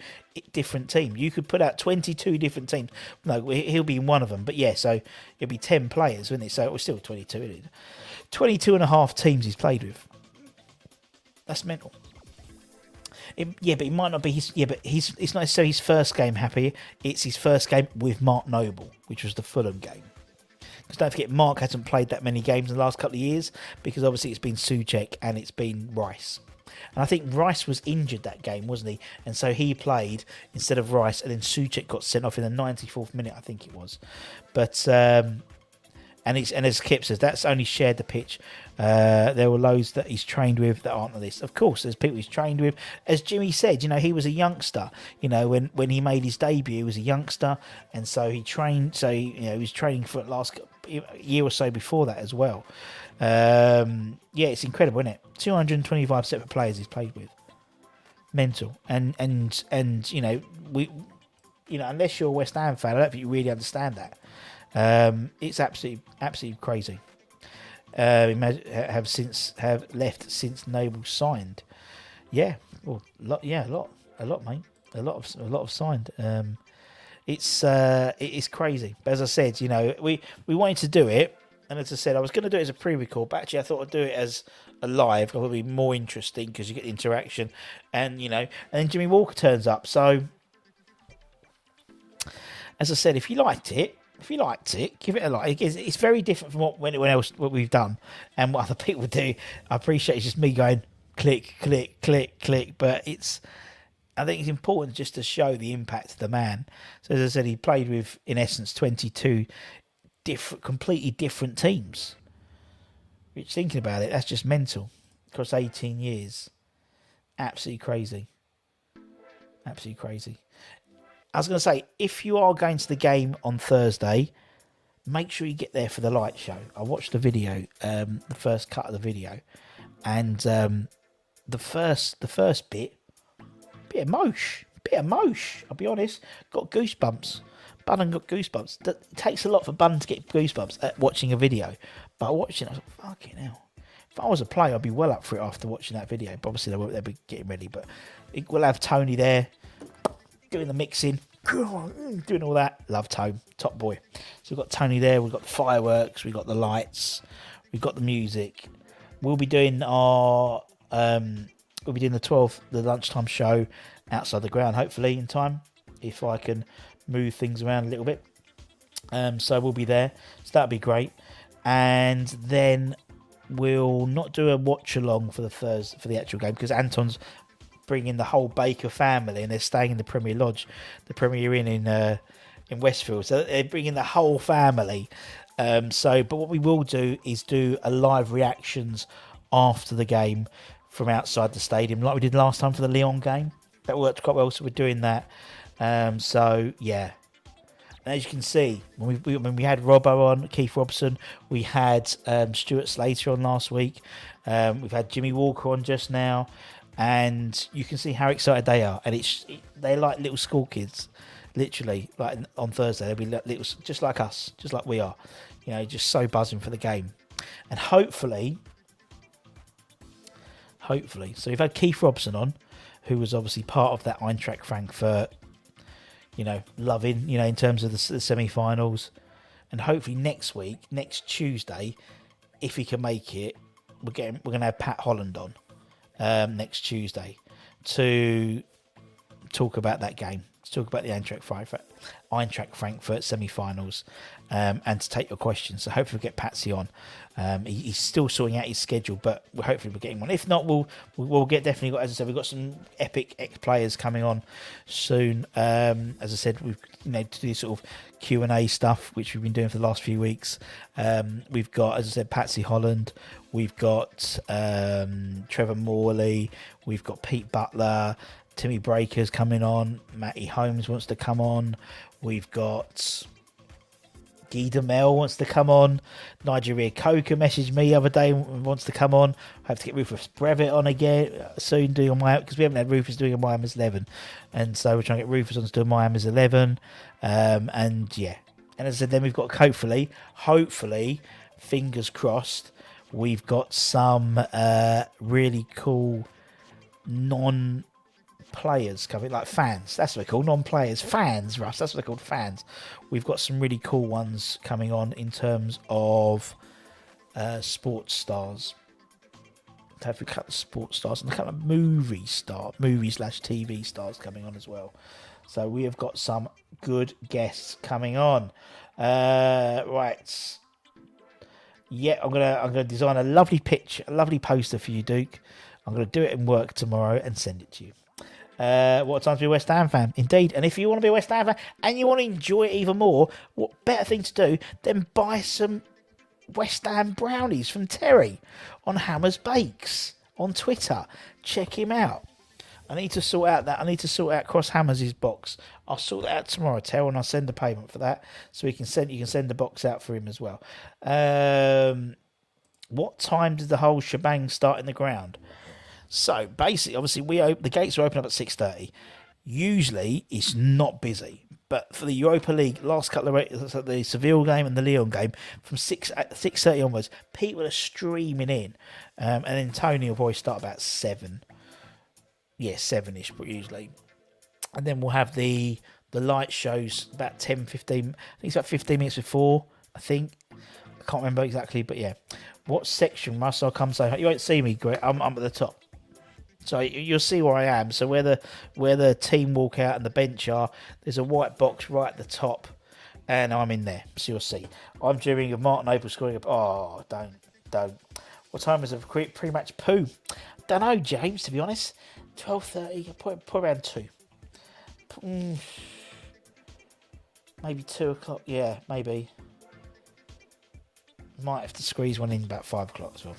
different teams. You could put out 22 different teams. No, he'll be in one of them. But yeah, so it'll be 10 players, wouldn't it? So it was still 22, isn't it? 22 and a half teams he's played with. That's mental. But it might not be his. Yeah, but it's not necessarily his first game happy. It's his first game with Mark Noble, which was the Fulham game. Because don't forget, Mark hasn't played that many games in the last couple of years because obviously it's been Souček and it's been Rice. And I think Rice was injured that game, wasn't he? And so he played instead of Rice, and then Souček got sent off in the 94th minute, I think it was. But and as Kip says, that's only shared the pitch. There were loads that he's trained with that aren't on this. Of course, there's people he's trained with. As Jimmy said, he was a youngster. When he made his debut, he was a youngster, and so he trained. So he was training for the last year or so before that as well. Yeah, it's incredible, isn't it? 225 separate players he's played with. Mental, and we, unless you're a West Ham fan, I don't think you really understand that. It's absolutely crazy. Have left since Noble signed. Yeah, well, a lot, mate. A lot of signed. It's crazy. But as I said, we wanted to do it, and as I said, I was going to do it as a pre-record, but actually I thought I'd do it as a live. It would be more interesting because you get the interaction, and and then Jimmy Walker turns up. So, as I said, if you liked it, give it a like. It's very different from what we've done and what other people do. I appreciate it's just me going click, click, click, click, but I think it's important just to show the impact of the man. So as I said, he played with, in essence, 22 completely different teams. Which, thinking about it, that's just mental. Across 18 years, absolutely crazy. Absolutely crazy. I was going to say, if you are going to the game on Thursday, make sure you get there for the light show. I watched the video, the first cut of the video, and the first bit of mosh. I'll be honest, got goosebumps. Bunn got goosebumps. It takes a lot for Bunn to get goosebumps at watching a video, but watching, I was like, fucking hell. If I was a player, I'd be well up for it after watching that video. But obviously, they'll be getting ready. But we'll have Tony there, doing the mixing, doing all that. Love Tone, top boy. So we've got Tony there, we've got the fireworks, we've got the lights, we've got the music. We'll be doing the lunchtime show outside the ground, hopefully in time, if I can move things around a little bit. So we'll be there. So that'll be great. And then we'll not do a watch along for the actual game because Anton's bringing the whole Baker family, and they're staying in the Premier Lodge, the Premier Inn in Westfield. So they're bringing the whole family. But what we will do is do a live reactions after the game from outside the stadium, like we did last time for the Lyon game. That worked quite well, so we're doing that. So yeah. And as you can see, when we had Robbo on, Keith Robson, we had Stuart Slater on last week. We've had Jimmy Walker on just now. And you can see how excited they are, and they're like little school kids, literally. Like on Thursday, they'll be little, just like us, just like we are, just so buzzing for the game. And hopefully, so we've had Keith Robson on, who was obviously part of that Eintracht Frankfurt, loving, in terms of the semi-finals, and hopefully next Tuesday, if he can make it, we're going to have Pat Holland on. Next Tuesday to talk about that game, to talk about the Eintracht Frankfurt semi-finals, and to take your questions. So hopefully we'll get Patsy on. He's still sorting out his schedule, but hopefully we're getting one. If not, we'll get definitely got, as I said, we've got some epic ex-players coming on soon. As I said, we've to do sort of Q&A stuff, which we've been doing for the last few weeks. We've got, as I said, Patsy Holland. We've got Trevor Morley. We've got Pete Butler. Timmy Breaker's coming on. Matty Holmes wants to come on. We've got Guy Demel wants to come on. Nigeria Coca messaged me the other day and wants to come on. I have to get Rufus Brevitt on again soon, doing on my, because we haven't had Rufus doing a Miami's 11, and so we're trying to get Rufus on to do a Miami's 11. And yeah, and as I said, then we've got hopefully, fingers crossed, we've got some really cool non-players coming, like fans. That's what they're called, non-players. Fans, Russ. That's what they're called, fans. We've got some really cool ones coming on in terms of sports stars. Have a couple of sports stars and a couple of movie/TV stars coming on as well. So we have got some good guests coming on. Right. Yeah, I'm gonna design a lovely pitch, a lovely poster for you, Duke. I'm gonna do it in work tomorrow and send it to you. What time to be a West Ham fan? Indeed. And if you want to be a West Ham fan and you want to enjoy it even more, what better thing to do than buy some West Ham brownies from Terry on Hammers Bakes on Twitter. Check him out. I need to sort out Cross Hammers' box. I'll sort that out tomorrow, Terry, and I'll send the payment for that. So you can send the box out for him as well. What time does the whole shebang start in the ground? So basically, obviously, the gates are open up at 6:30. Usually, it's not busy, but for the Europa League, last couple of the Seville game and the Lyon game, from 6:30 onwards, people are streaming in, and then Tony will probably start about 7. Yeah, 7ish, but usually, and then we'll have the light shows about 10, 15. I think it's about 15 minutes before. I think I can't remember exactly, but yeah. What section, Russ? I'll come say. You won't see me, Greg. I'm at the top. So you'll see where I am. So where the team walk out and the bench are, there's a white box right at the top, and I'm in there. So you'll see. I'm dreaming of Martin Opel scoring up. Oh, don't. What time is it? Pre-match poo? Don't know, James. To be honest, 12:30. Put around 2. Maybe 2 o'clock. Yeah, maybe. Might have to squeeze one in about 5 o'clock as well.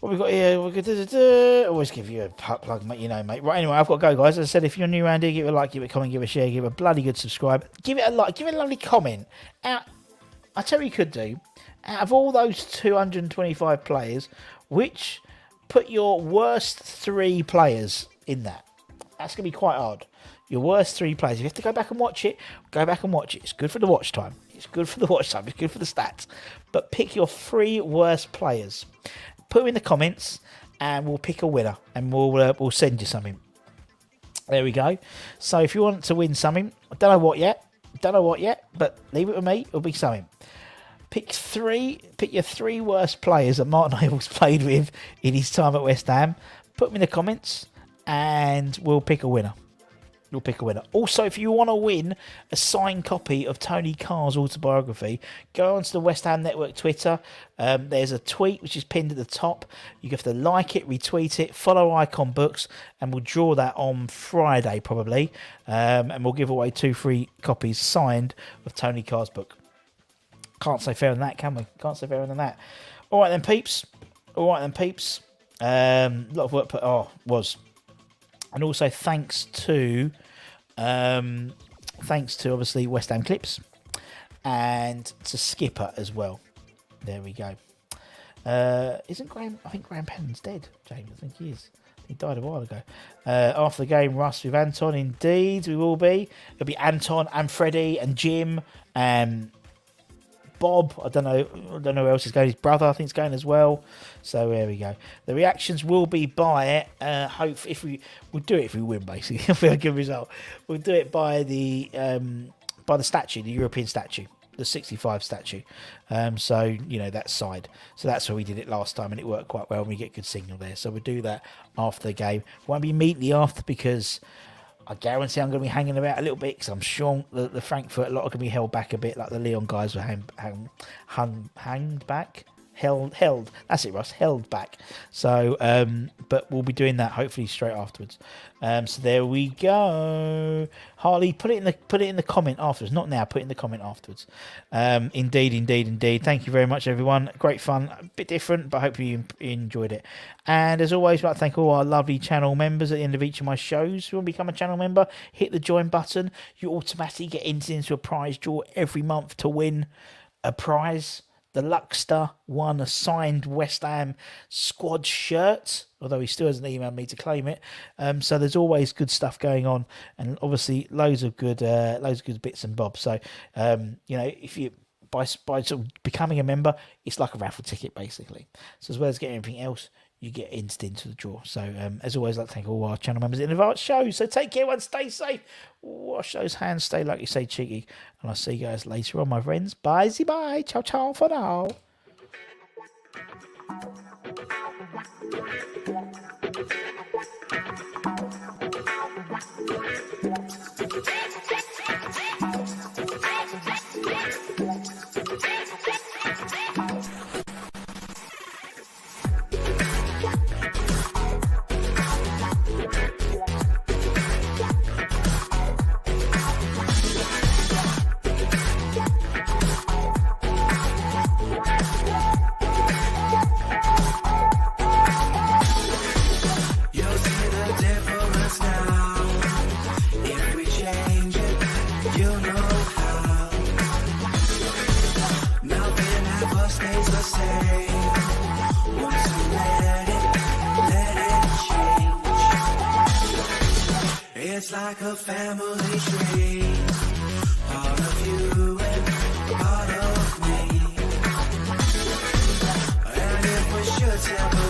What we got here? Always give you a plug, mate. You know, mate. Right, anyway, I've got to go, guys. As I said, if you're new around here, give it a like, give it a comment, give it a share, give it a bloody good subscribe. Give it a like, give it a lovely comment. I tell you what you could do. Out of all those 225 players, which put your worst 3 players in that. That's going to be quite hard. Your worst 3 players. If you have to go back and watch it, go back and watch it. It's good for the watch time. It's good for the stats. But pick your 3 worst players. Put them in the comments, and we'll pick a winner, and we'll send you something. There we go. So if you want to win something, I don't know what yet, but leave it with me. It'll be something. Pick your 3 worst players that Martin Abel's played with in his time at West Ham. Put them in the comments, and we'll pick a winner. Also, if you want to win a signed copy of Tony Carr's autobiography, go onto the West Ham Network Twitter. There's a tweet which is pinned at the top. You have to like it, retweet it, follow Icon Books, and we'll draw that on Friday probably. And we'll give away 2 free copies signed of Tony Carr's book. Can't say fairer than that, can we? Can't say fairer than that. All right then, peeps. A lot of work was. And also thanks to obviously West Ham Clips and to Skipper as well. There we go. Isn't Graham? I think Graham Penn's dead, James. I think he is. He died a while ago. After the game, Russ with Anton. Indeed, we will be. It'll be Anton and Freddie and Jim and Bob. I don't know who else is going. His brother, I think, is going as well. So there we go. The reactions will be by we'll do it if we win, basically. If we have a good result, we'll do it by the statue, the European statue, the 65 statue. So you know that side. So that's where we did it last time, and it worked quite well. And we get good signal there. So we'll do that after the game. Won't be immediately after because I guarantee I'm going to be hanging about a little bit because I'm sure the Frankfurt lot are going to be held back a bit, like the Lyon guys were held back. held. That's it, Ross. Held back. So, but we'll be doing that hopefully straight afterwards. So there we go. Harley, put it in the comment afterwards. Not now. Put it in the comment afterwards. Indeed. Thank you very much, everyone. Great fun. A bit different, but hopefully you enjoyed it. And as always, I'd like to thank all our lovely channel members at the end of each of my shows. If you want to become a channel member, hit the join button. You automatically get entered into a prize draw every month to win a prize. The Luxter won a signed West Ham squad shirt, although he still hasn't emailed me to claim it. So there's always good stuff going on, and obviously loads of good bits and bobs. So if you by sort of becoming a member, it's like a raffle ticket basically. So as well as getting everything else, you get into the draw. So as always, I'd like to thank all our channel members in advance shows. So take care, everyone. Stay safe. Wash those hands. Stay, like you say, cheeky. And I'll see you guys later on, my friends. Bye. Bye. Ciao, ciao for now. It's like a family tree, part of you and part of me. And if we should ever